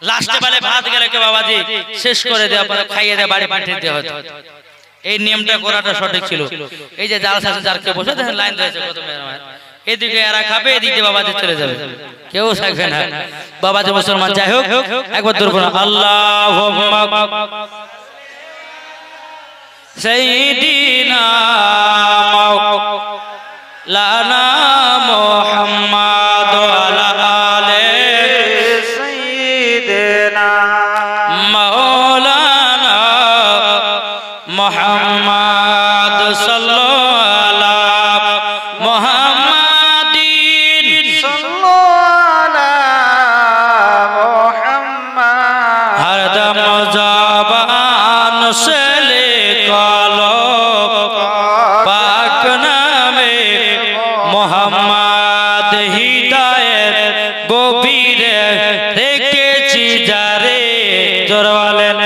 [SPEAKER 1] লাস্টে বেলে ভাত গেলে কে বাবাজি শেষ করে দেওয়া পরে খাইয়ে দেওয়া বাড়ি পাঠিয়ে দেওয়া হতো। এই নিয়মটা করাটা সঠিক ছিল। এই যে জাল সাথে যারকে বসে দেখেন লাইন ধরেছে, এদিকে এরা খাবে, এদিকে বাবাজি চলে যাবে, কেউ থাকবে না। বাবাজি মুসলমান যাই হোক, একবার দূর করুন আল্লাহুম্মা সাইয়্যিদিনা মাওলানা মুহাম্মদ ওয়া আলা আলিহি
[SPEAKER 2] সাইয়্যিদিনা
[SPEAKER 1] মাওলানা মুহাম্মদ সাল্লাল্লাহু আলা মুহাম্মাদিন
[SPEAKER 2] সাল্লাল্লাহু আলা মুহাম্মদ।
[SPEAKER 1] হরদম জবান সে লিখলো পাক নামে মুহাম্মদ, হৃদয়ের গভীরে রেখেছি যারে। জোরে বলেন।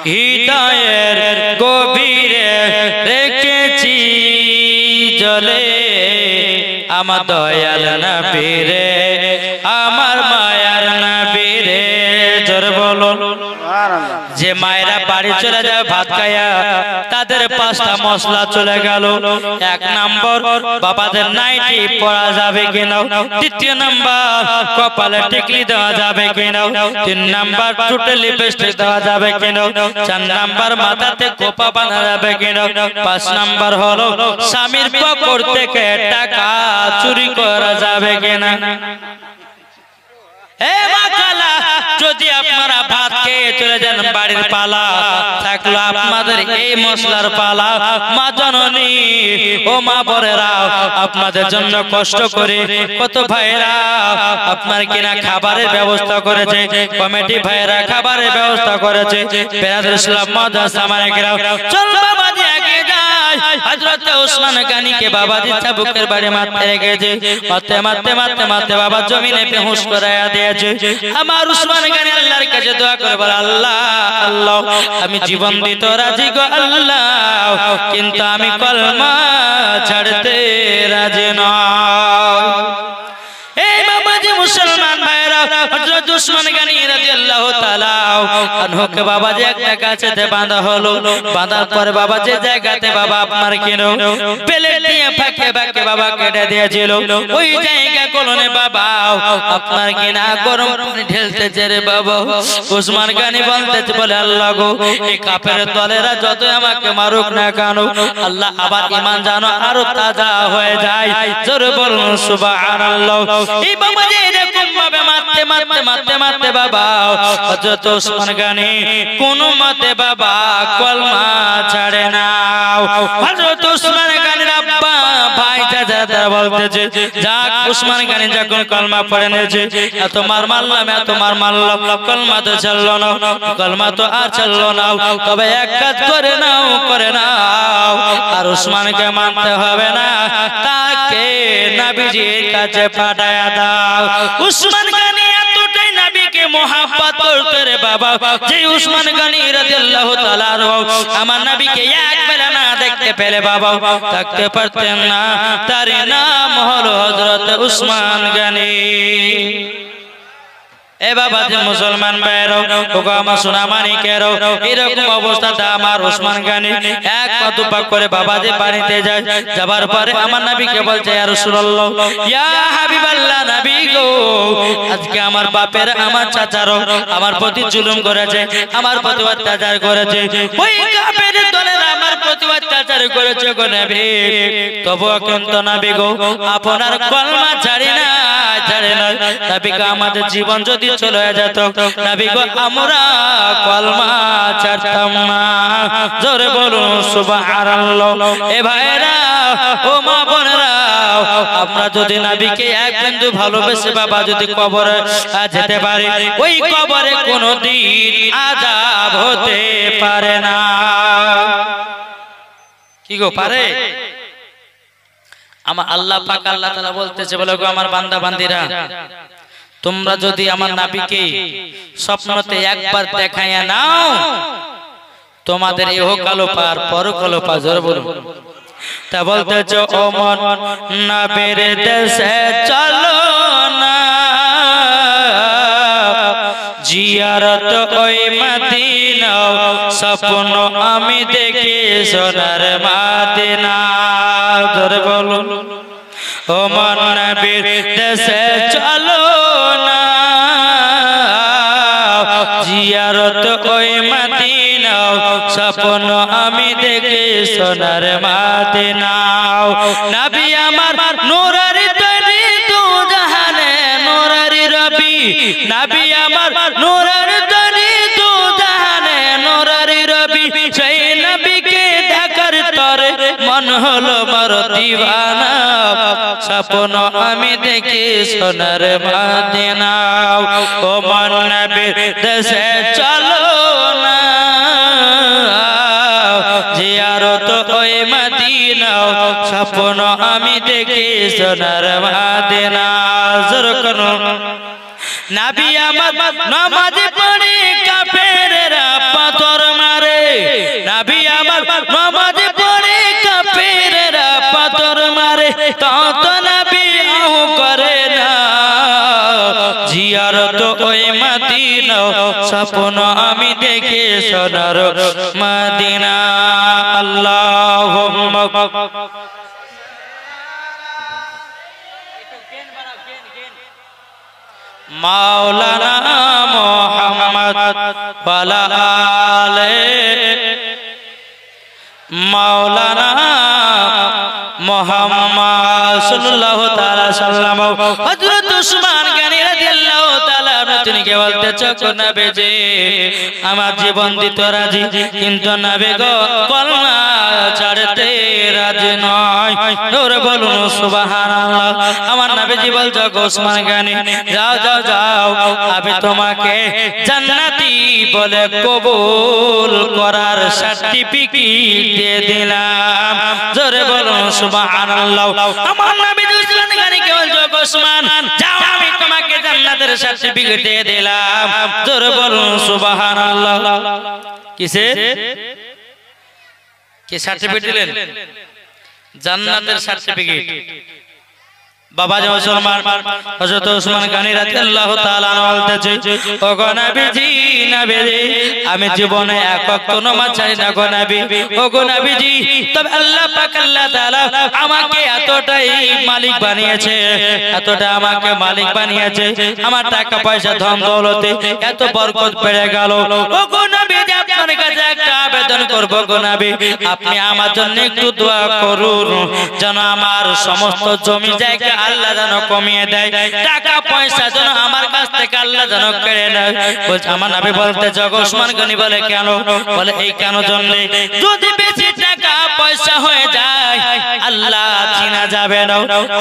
[SPEAKER 1] হৃদয়ের গভীরে রেখেছি জলে আমার দয়াল নবীরে, আমার মায়ার নবীরে। জোরে বলো। যে মায়েরা বাড়ি চলে যায় ভাত খায়া, তাদের 5টা মশলা চলে গেল। 1 নাম্বার বাবাদের নাইটি পরা যাবে কিনা, 2 নাম্বার কপালে টিকলি দেওয়া যাবে কিনা, 3 নাম্বার ঠোঁটে লিপস্টিক দেওয়া যাবে কিনা, 4 নাম্বার মাথাতে কোপা বাঁধা যাবে কিনা, 5 নাম্বার হলো স্বামীর পকেট থেকে টাকা চুরি করা যাবে কিনা। যদি আপনারা ভাত খেয়ে চলে যান, বাড়ির পালা থাকলো আপনাদের এই মশলার পালা। মা জননী ও মা বোনেরা, আপনাদের জন্য কষ্ট করে কত ভাইরা আপনার কিনা খাবারের ব্যবস্থা করেছে, কমিটি ভাইরা খাবারের ব্যবস্থা করেছে। বেরাদুল ইসলাম মাদ্রাসা মানিকেরা চল বাবাজি আগে যায়। হযরত ওসমান গানিকে বাবাজি চাবুকের বাড়ি মারতে রেখেছে, মারতে মারতে মারতে মারতে বাবা জমিনে বেহুশ করায়া দিয়েছে। আমার ওসমান গানি আল্লাহর কাছে দোয়া করে বলে, আল্লাহ আল্লাহ আমি জীবন দিতে রাজি গো আল্লাহ, কিন্তু আমি কলমা ছাড়তে রাজি নই। এই বাবাজি মুসলমান ভাইরা হযরত উসমান গনি রাদিয়াল্লাহু তাআলা আনহুকে বাবা যে একটা গাছেতে বাঁধা হলো, বাঁধার পরে বাবা যে জায়গাতে বাবা আপনার কেন প্লেট দিয়ে ফাঁকে ফাঁকে বাবা কেটে দিয়েছিল, ওই জায়গা কোলনে বাবা আপনার কিনা গরম পানি ঢেলতেছে রে বাবা। উসমান গনি বলতেছে বলে আল্লাহ গো, এই কাফের দলেরা যত আমাকে মারুক না কেন আল্লাহ আবার ঈমান জানো আরো তাজা হয়ে যায়। জোরে বলুন সুবহানাল্লাহ। এই বাবা যে এরকম ভাবে মারতে মারতে মারতে মারতে বাবা হযরত উসমান গনি কোন মতে বাবা কলমা ছাড়ে না। হযরত উসমান গনির আব্বা ভাই চাচা বলতেছে যাক উসমান গনি যখন কলমা পড়ে নিয়েছে, এত মার মারলাম এত মার মারলাম, কলমা তো চললো না, কলমা তো আর চললো না, তবে এক কাজ করে নাও আর উসমানকে মানতে হবে না, তাকে নবীজির কাছে পাঠায়া দাও। উসমান গনি এতটাই নবীকে মোহাব্বত করতে রে বাবা, যে উসমান গনি রাদিয়াল্লাহু তাআলা আমার নবীকে এক বেলা না দেখতে পেলে বাবা থাকতে পারতেন না। তার নাম হলো হযরত উসমান গনি। এ বাবা যে মুসলমান ভাইরাও ওগো আমার সোনা মানিকেরাও, এরকম অবস্থাতে আমার উসমান গনি এক পা দুপা করে বাবা যে বাড়িতে যায়, যাবার পরে আমার নবীকে বলছে ইয়া রাসূলুল্লাহ ইয়া হাবিবাল্লাহ নবী গো, আজকে আমার বাপের আমার চাচারও আমার প্রতি জুলুম করেছে, আমার প্রতি অত্যাচার করেছে, ওই কাফের দলেরা আমার প্রতি অত্যাচার করেছে গো নবী, তবুও কিন্তু নবী গো আপনার কলমা ছাড়ি না ছাড়ে না। নবী গো আমাদের জীবন যদি চলে যেত নবী গো আমরা কলমা ছাড়তাম না। জোরে বলুন সুবহানাল্লাহ। এ ভাইরা ও মা বোনেরা, আমরা যদি নবীকে এক বিন্দু ভালোবেসে বাবা যদি কবরে যেতে পারি, ওই কবরে কোনোদিন আযাব হতে পারে না। কি গো পারে? আমার আল্লাহ পাক আল্লাহ তাআলা বলতেছে বলে গো আমার বান্দা বান্দিরা, তোমরা যদি আমার নবীকে স্বপ্নতে একবার দেখাইয়া নাও, তোমাদের ইহকাল পার পরকাল পার। জোরে বলুন। তা বলতেছে ও মন নবীর দেশে চলো না, জিয়ারত ওই মদিনা স্বপ্ন আমি দেখি সোনার মদিনা। জোরে বলুন। ও মন নবীর দেশে চলো না, জিয়ারত ওই মদিনা স্বপ্ন আমি দেখি সোনার মদিনা। নবী আমার নূরের তৈরি দু জাহানে নূরের রবি, নবী আমার নূরের তৈরি দু জাহানে নূরের রবি, সেই নবীকে দেখার তরে মন হলো বড় দিওয়ানা, স্বপ্ন আমি দেখি সোনার মদিনা। ও মন নবীর দেশে চলো না, জিয়ারত ওই মদিনা স্বপ্ন আমি দেখি সোনার মদিনা। জোরে করুন। নবী আমার নামাজ পড়ে কাফেররা পাথর মারে, নবী আমার নামাজ পড়ে কাফেররা পাথর মারে, তত নবী আহ করে না, জিয়ারত ওই মদিনা স্বপ্ন আমি দেখি সোনার মদিনা। আল্লাহুম্মা মাওলানা মুহাম্মদ ওয়ালা আলে মাওলানা মুহাম্মদ সাল্লাল্লাহু তাআলা সাল্লাম। হযরত উসমান গনি রাদিয়াল্লাহু তাআলা তিনি কে বলতেছ কোন নবীজি আমার জীবন দিতে রাজি, কিন্তু নবী গো কলমা ছাড়তে রাজি নয়। জোরে বলুন সুবহানাল্লাহ। আমার নবীজি বলছো উসমান গনি যাও যাও যাও, আমি তোমাকে জান্নাতি বলে কবুল করার সার্টিফিকেট দিয়ে দিলাম। জোরে বলুন সুবহানাল্লাহ। আমার নবীজি উসমান গনিকে বলছো উসমান যাও, আমি তোমাকে জান্নাতের সার্টিফিকেট দিয়ে দিলাম। জোরে বলুন সুবহানাল্লাহ। কিসে কি সার্টিফিকেট দিলেন? জান্নাতের সার্টিফিকেট। বাবা যে মুসলমান হযরত ওসমান গনি রাদিয়াল্লাহু তাআলা বলতেছে ও গো নবীজি নবীজি আমি জীবনে এক ওয়াক্ত নামাজ ছাড়ি না গো নবী ও গো নবীজি তবে আল্লাহ পাক আল্লাহ তাআলা আমাকে এতটাই মালিক বানিয়েছে এতটা আমাকে মালিক বানিয়েছে আমার টাকা পয়সা ধন দৌলতে এত বরকত বেড়ে গেল ও গো নবীজি আপনার কাছে একটা আবেদন করব গো নবী আপনি আমার জন্য একটু দোয়া করুন যেন আমার সমস্ত জমি জায়গা আল্লাহ যেন কমিয়ে দেয় টাকা পয়সা যেন আমার কাছ থেকে আল্লাহ যেন কেড়ে নেয় বলছে আমার নবী বলতে ওসমান গনি বলে কেন বলে এই কেন জন্য যদি বেশি টাকা পয়সা হয়ে যায় আল্লাহ চিনা যাবে না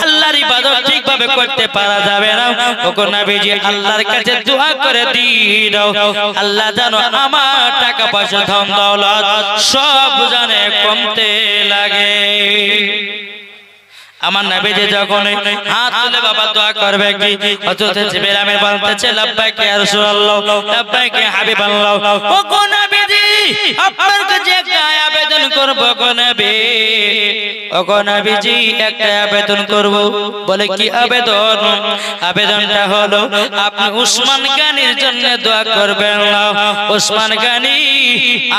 [SPEAKER 1] আল্লাহর ইবাদত ঠিকভাবে করতে পারা যাবে না ওগো নবীজি আল্লাহর কাছে দোয়া করে দিও আল্লাহ যেন আমার টাকা পয়সা ধন দৌলত সব জানে কমতে লাগে আমার নবীজি যখন হাত তুলে বাবা দোয়া করবে কি হযরত জিবরাইল আমিন বলতেছে লাব্বাইক ইয়া রাসূলুল্লাহ লাব্বাইক ইয়া হাবিবাল্লাহ ও গো নবীজি আপনার কাছে একটা আবেদন করব গো নবী ও গো নবীজি একটা আবেদন করব বলে কি আবেদন আবেদনটা হলো আপনি ওসমান গনির জন্য দোয়া করবেন ওসমান গনি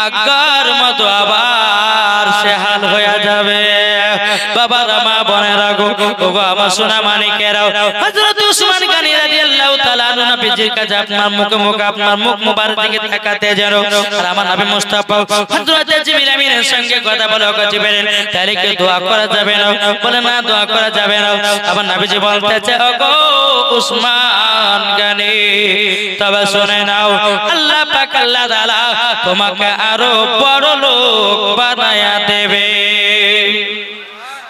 [SPEAKER 1] আগের মতো আবার সে হাল হয়ে যাবে বাবা মা বনে রাখো ওগো আমার সোনা মানিকেরাও হযরত ওসমান গনি রাদিয়াল্লাহু তাআলা আনহু নবীজির কাছে আপনার মুখে মুখে আপনার মুখ মুবারক দিকে তাকাতে যেন আর আমার নবী মুস্তাফা হযরত জিবরাইল আমিনের সঙ্গে কথা বলে ওগো জিবরাইল তাহলে কি দোয়া করা যাবে না বলে না দোয়া করা যাবে না আমার নবীজি বলতেছে ওগো ওসমান গনি তবে শুনে নাও আল্লাহ পাক আল্লাহ তাআলা তোমাকে আরো বড় লোক বানায়া দেবে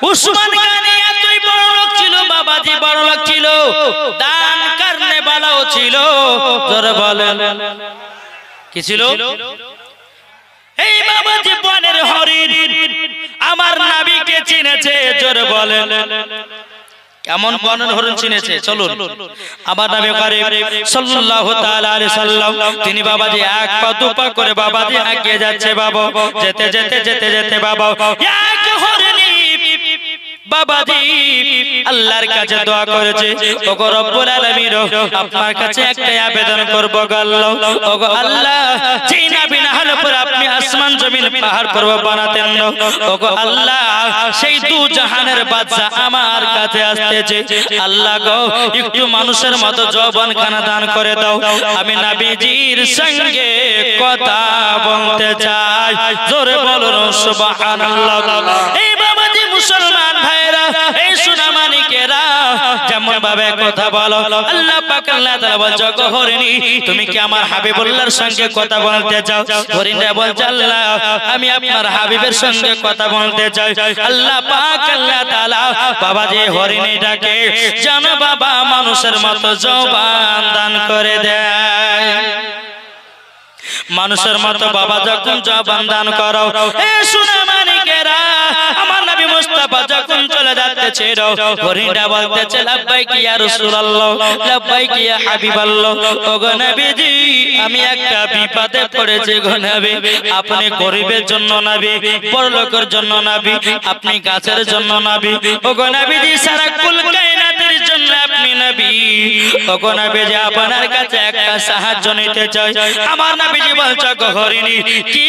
[SPEAKER 1] ওসমান গনি এতই বড় লোক ছিল বাবাজি বড় লোক ছিল দান করনে वालाও ছিল জোরে বলেন কি ছিল এই বাবাজি বনের হরিণ আমার নবীকে চিনেছে জোরে বলেন কেমন বনের হরিণ চিনেছে চলুন আমার নবী করিম সাল্লাল্লাহু তাআলা আলাইহি সাল্লাম তিনি বাবাজি এক পা দুপা করে বাবাজি এগিয়ে যাচ্ছে বাবা যেতে যেতে যেতে যেতে বাবা এক হরিণ বাবাজি আল্লাহর কাছে দোয়া করেছে ওগো রব্বুল আলামিন আপনার কাছে একটা আবেদন করব গো আল্লাহ ওগো আল্লাহ যেই নবী না হলে পরে আপনি আসমান জমিন পাহাড় পর্বত বানাতেন না ওগো আল্লাহ সেই দু জাহানের বাদশা আমার কাছে আসতেছে আল্লাহ গো একটু মানুষের মতো জবান খানা দান করে দাও আমি নবীজির সঙ্গে কথা বলতে চাই জোরে বলুন সুবহানাল্লাহ এই বাবাজি মুসলমান ভাইরা এই সোনা মানিকেরা যেমন ভাবে কথা বলো আল্লাহ পাক আল্লাহ তাআলা বলছে গো হরিণী তুমি কি আমার হাবিবুল্লাহর সঙ্গে কথা বলতে চাও হরিণটা বলছে আল্লাহ আমি আপনার হাবিবের সঙ্গে কথা বলতে চাই আল্লাহ পাক আল্লাহ তাআলা বাবা যে হরিণীটাকে জানো বাবা মানুষের মতো জবান দান করে দেয় মানুষের মতো বাবা যখন জবান দান করো এ সোনা মানিকেরা আমার নবী মুস্তাফা যখন চলে যাচ্ছে হরিণটা বলতেছে লাব্বাইক ইয়া রাসূলুল্লাহ লাব্বাইক ইয়া হাবিবাল্লাহ ও গো নবীজি আমি একটা বিপদে পড়েছি গো নবী আপনি গরিবের জন্য নবী বড়লোকের জন্য নবী আপনি গাছের জন্য নবী ও গো নবীজি সারা কুল কায়নাতের জন্য আপনি নবী ও গো নবীজি আপনার কাছে একটা সাহায্য নিতে চাই আমার নবীজি বলছে গো হরিণী কি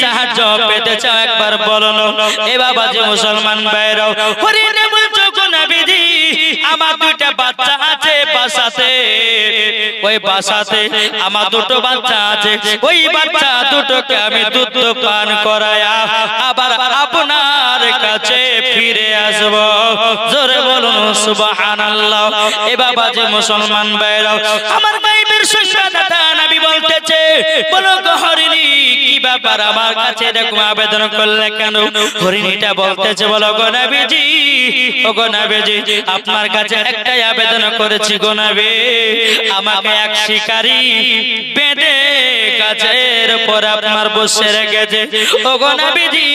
[SPEAKER 1] সাহায্য পেতে চাও একবার বলো না এ বাবা যে মুসলমান ভাইরাও হরিণী বলছে গো নবীজি আমার দুইটা বাচ্চা আছে বাসাতে ওই বাসাতে আমার দুটো বাচ্চা আছে ওই বাচ্চা দুটোকে আমি দুধ পান করায়া আবার আপনার কাছে ফিরে আসব জোরে বলুন সুবহানাল্লাহ এ বাবা যে মুসলমান ভাইরাও আমার গায়বের সংবাদদাতা নবী বলতেছে বলো গো হরিণী কি ব্যাপার আমার কাছে এরকম আবেদন করলে কেন হরিণীটা বলতেছে বলো গো নবীজি ও গো নবীজি আপনার কাছে একটাই আবেদন করেছি গো নবী আমাকে এক শিকারী বেঁধে গাছের উপর আপনার বসে রেখেছে ও গো নবীজি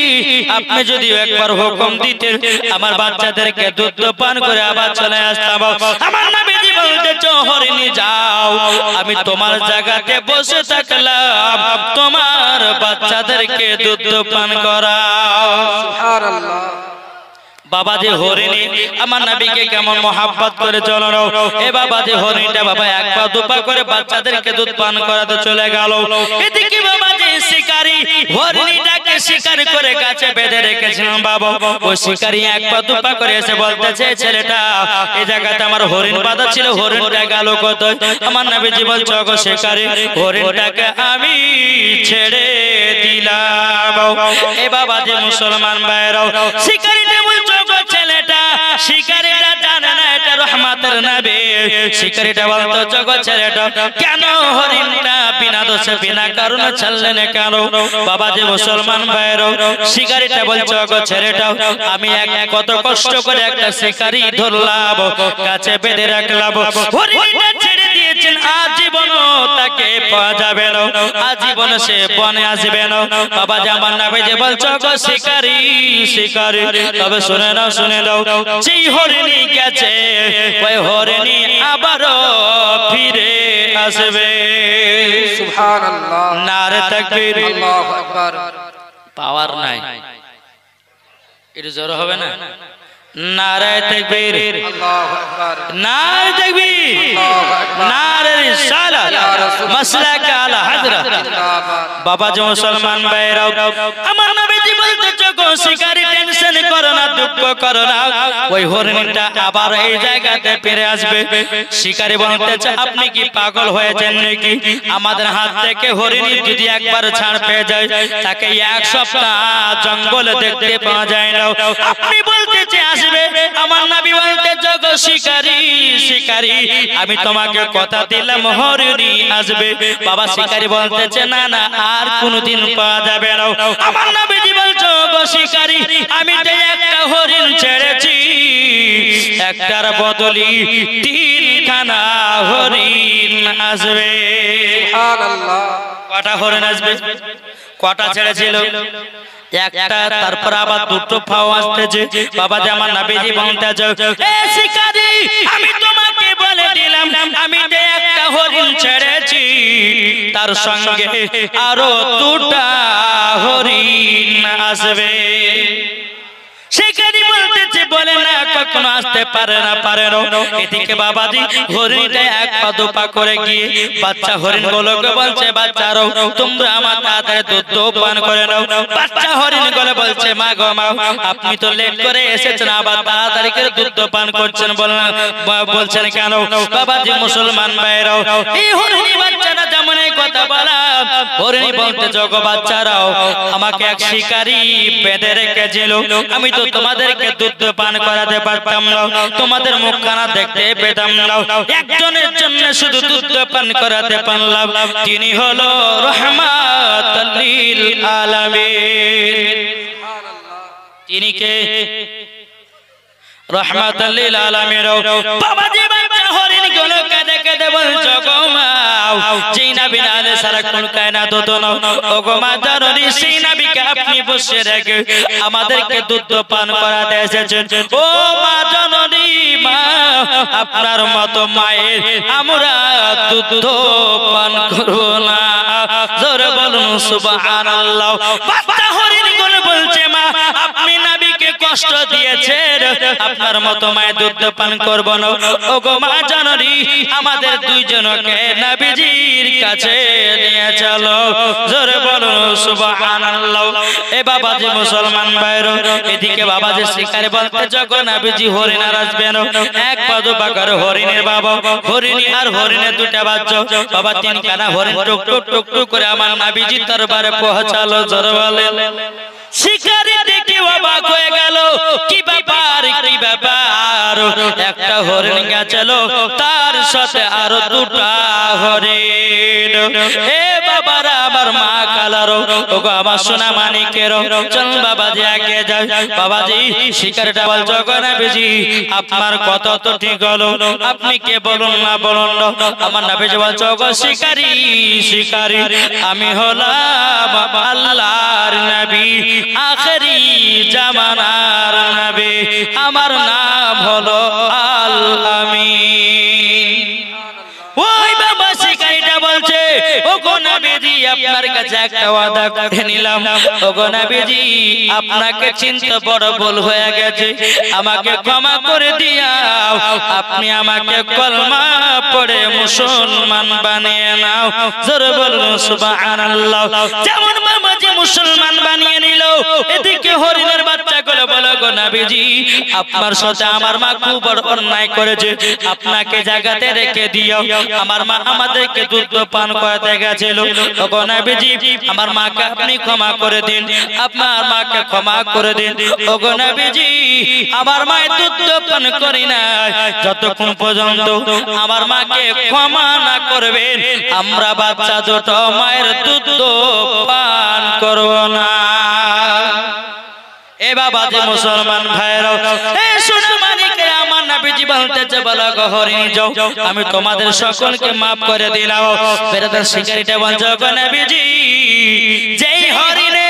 [SPEAKER 1] আপনি যদি একবার হুকুম দিতেন আমার বাচ্চাদেরকে দুধ পান করে আবার চলে আসতাম আমার নবীজি বলতেছে হরিণী যাও আমি তোমার জায়গাতে বসে থাকলাম তোমার বাচ্চাদেরকে দুধ পান করাও সুবহানাল্লাহ বাবাজি হরিণী আমার নবীকে কেমন মোহাব্বত করে চলো এ বাবাজি হরিণীটা বাবা এক পা দুপা করে বাচ্চাদেরকে দুধ পান করাতে চলে গেল। এদিকে বাবাজি শিকারী হরিণীটাকে শিকার করে গাছে বেঁধে রেখেছিলাম বাবা। ওই শিকারী এক পা দুপা করে এসে বলতেছে ছেলেটা এই জায়গাতে আমার হরিণ বাঁধা ছিল, হরিণটা গেল কোথায়? আমার নবীজি বলছে ওগো শিকারী হরিণটাকে আমি ছেড়ে দিলাম। এ বাবাজি মুসলমান ভাইরাও শিকারীটা বলছে ওগো ছেলেটা, শিকারীটা জানে না এটা রহমতের নবী। শিকারীটা বলতো জগৎ ছেলেটা কেন হরিণটা বিনা দোষে বিনা কারণে ছাড়লেন কেন? বাবাজি মুসলমান ভাইরাও শিকারীটা বলছে ওগো ছেলেটা আমি কত কষ্ট করে একটা শিকারী ধরলাম, কাছে বেঁধে রাখলাম, হরিণটা ছেড়ে দিয়েছেন, আজীবন তাকে পাওয়া যাবে না, আজীবন সে বনে আসবে না। বাবাজি আমার নবীজি বলছে ওগো শিকারী শিকারী তবে শুনে নাও শুনে নাও, যেই হরিণী গেছে ওই হরিণী আবারও ফিরে আসবে।
[SPEAKER 3] সুবহানাল্লাহ,
[SPEAKER 1] নারে তাকবীর,
[SPEAKER 3] আল্লাহু আকবার।
[SPEAKER 1] পাওয়ার নাই একটু জোর হবে না? নারে তাকবীর,
[SPEAKER 3] আল্লাহু আকবার।
[SPEAKER 1] নারে তাকবীর, নারে রিসালাত, মাসলাক আলা হযরত। বাবাজি মুসলমান ভাইরাও আমার নবীজি বলতে গো শিকারী টেনশন করো না, দুঃখ করো না, ওই হরিণটা আবার এই জায়গাতে ফিরে আসবে। শিকারী বলতেছে আপনি কি পাগল হয়েছেন নাকি? আমাদের হাত থেকে হরিণী যদি একবার ছাড় পেয়ে যায় তাকে এক সপ্তাহ জঙ্গলে দেখতে পাওয়া যায় না, আপনি বলতেছে আসবে? আমার নবী বলতেছে গো শিকারী শিকারী আমি তোমাকে কথা দিলাম হরিণী আসবে। বাবা শিকারী বলতেছে না না আর কোনদিন পাওয়া যাবে না। আমার নবীজি বলছো গো শিকারী আমি তো একটা হরিণ ছেড়েছি, একটার বদলি তিনখানা হরিণ আসবে।
[SPEAKER 3] সুবহানাল্লাহ।
[SPEAKER 1] কটা হরিণ আসবে? কটা ছেড়েছিল? একটা, তারপর আবার দুটো পাও আসতেছে। বাবাজি আমার নবীজি বলতেছে এ শিকারী আমি তোমাকে বলে দিলাম আমি যে একটা হরিণ ছেড়েছি তার সঙ্গে আরো দুটা হরিণ আসবে। শিকারী বলতেছে বলে না কখনো আসতে পারে না পারে না। এদিকে বাবাজি হরিণটা এক পা দুপা করে গিয়ে বাচ্চা হরিণ গুলোকে বলছে বাচ্চারাও তোমরা আমার তাড়াতাড়ি দুধ পান করে নাও। বাচ্চা হরিণ গুলো বলছে মা গো মা আপনি তো লেট করে এসেছেন আবার তাড়াতাড়ি করে দুধ পান করছেন বলছেন কেন? বাবাজি মুসলমান ভাইরাও এই হরিণী বাচ্চারা যেমন এই কথা বলা হরিণী বলতে জগো বাচ্চারাও আমাকে এক শিকারী বেঁধে রেখেছিল, আমি তো তোমাদেরকে দুধ পান করাতে পারতাম না, তোমাদের মুখখানা দেখতে পেতাম না, একজনের জন্য শুধু দুধ পান করাতে পারলাম, তিনি হলো রহমাতুল লিল আলামিন। তিনি কে? রহমাতুল লিল আলামিন। বাবাজি বাচ্চা হরিণ গুলো কেঁদে কেঁদে বলছো গো মা যেই নবী নালে সারা কোন কায়নাত হতো না, ও গো মা জননী সেই নবীকে আপনি বসে রেখে আমাদেরকে দুধ পান করাতে এসেছেন। ও মা জননী মা আপনার মতো মায়ের আমরা দুধ পান করব না। জোরে বলুন সুবহানাল্লাহ। বাচ্চা হরিণ গুলো বলছে মা আপনি নবীকে কষ্ট দিয়েছেন, আপনার মতো মায়ের দুধ পান করব না। ও গো মা জননী আমাদের দুইজনকে নবীজির কাছে নিয়ে চলো। জোরে বলো সুবহানাল্লাহ। এ বাবাজি মুসলমান ভাইরা এদিকে বাবাজি শিকারী বলতে যখন নবীজি হরিণ আর আসবেন এক পা দুপা করে হরিণের বাবা হরিণী আর হরিণের দুটা বাচ্চা বাবা তিনখানা হরিণ টুক টুক টুক টুক করে আমার নবীজি দরবারে পৌঁছালো। জোরে বলেন। শিকারী দেখে অবাক হয়ে গেল, কি ব্যাপার কি ব্যাপার, একটা হরিণ গেছিল তার সাথে আরো দুটা হরিণ। হে বাবারা আমার মা কালারো ওগো আমার সোনা মানিকেরো চল বাবাজি আগে যাই। বাবাজি শিকারীটা বলছো গো নবীজি আপনার কত তো ঠিক হলো, আপনি কে বলুন না বলুন না। আমার নবীজি বলছো গো শিকারী শিকারী আমি হলাম আল্লাহর নবী আখেরি জামানার নবী, আমার নাম হলো আল আমিন। ওই বাবা শিকারীটা বলছে ও গো নবীজি আপনার কাছে একটা ওয়াদা করে নিলাম ওগো নবীজি আপনাকে চিনতে বড় ভুল হয়ে গেছে আমাকে ক্ষমা করে দিও আপনি আমাকে কলমা পড়ে মুসলমান বানিয়ে নাও জোরে বলুন সুবহানাল্লাহ যেমন বাবাজি মুসলমান বানিয়ে নিল এদিকে হরিণের বাচ্চাগুলো বলে গো নবীজি আপনার সাথে আমার মা খুব বড় অন্যায় করেছে আপনাকে জায়গাতে রেখে দিও আমার মা আমাদেরকে দুধ পান করাতে গেছিল ওগো নবীজি আমার মাকে আপনি ক্ষমা করে দিন আপনার মাকে ক্ষমা করে দিন ওগো নবীজি আমার মা দুধ পান করি না যতক্ষণ পর্যন্ত আমার মাকে ক্ষমা না করবেন আমরা বাচ্চা দুটো মায়ের দুধ পান করব না এ বাবা যে মুসলমান ভাইরা এ সোনা মানিকে আমার নবীজি বলতেছে বলো গো হরিণ যাও আমি তোমাদের সকলকে maaf করে দিলাম বেরাদার শিকারীটা বলছে গো নবীজি যেই হরিণে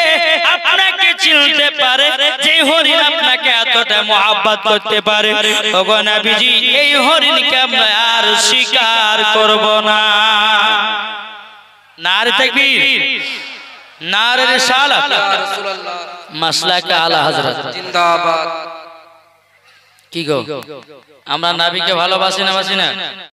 [SPEAKER 1] আপনাকে চিনতে পারে যেই হরিণ আপনাকে এতটা mohabbat করতে পারে ও গো নবীজি এই হরিণকে আমরা আর শিকার করব না নারে তাকবীর নারে রিসালাত
[SPEAKER 3] ইয়া রাসূলুল্লাহ
[SPEAKER 1] মাসলাকে আলা হযরত
[SPEAKER 3] জিন্দাবাদ
[SPEAKER 1] কি গো আমরা নবীকে ভালোবাসি না বাসি না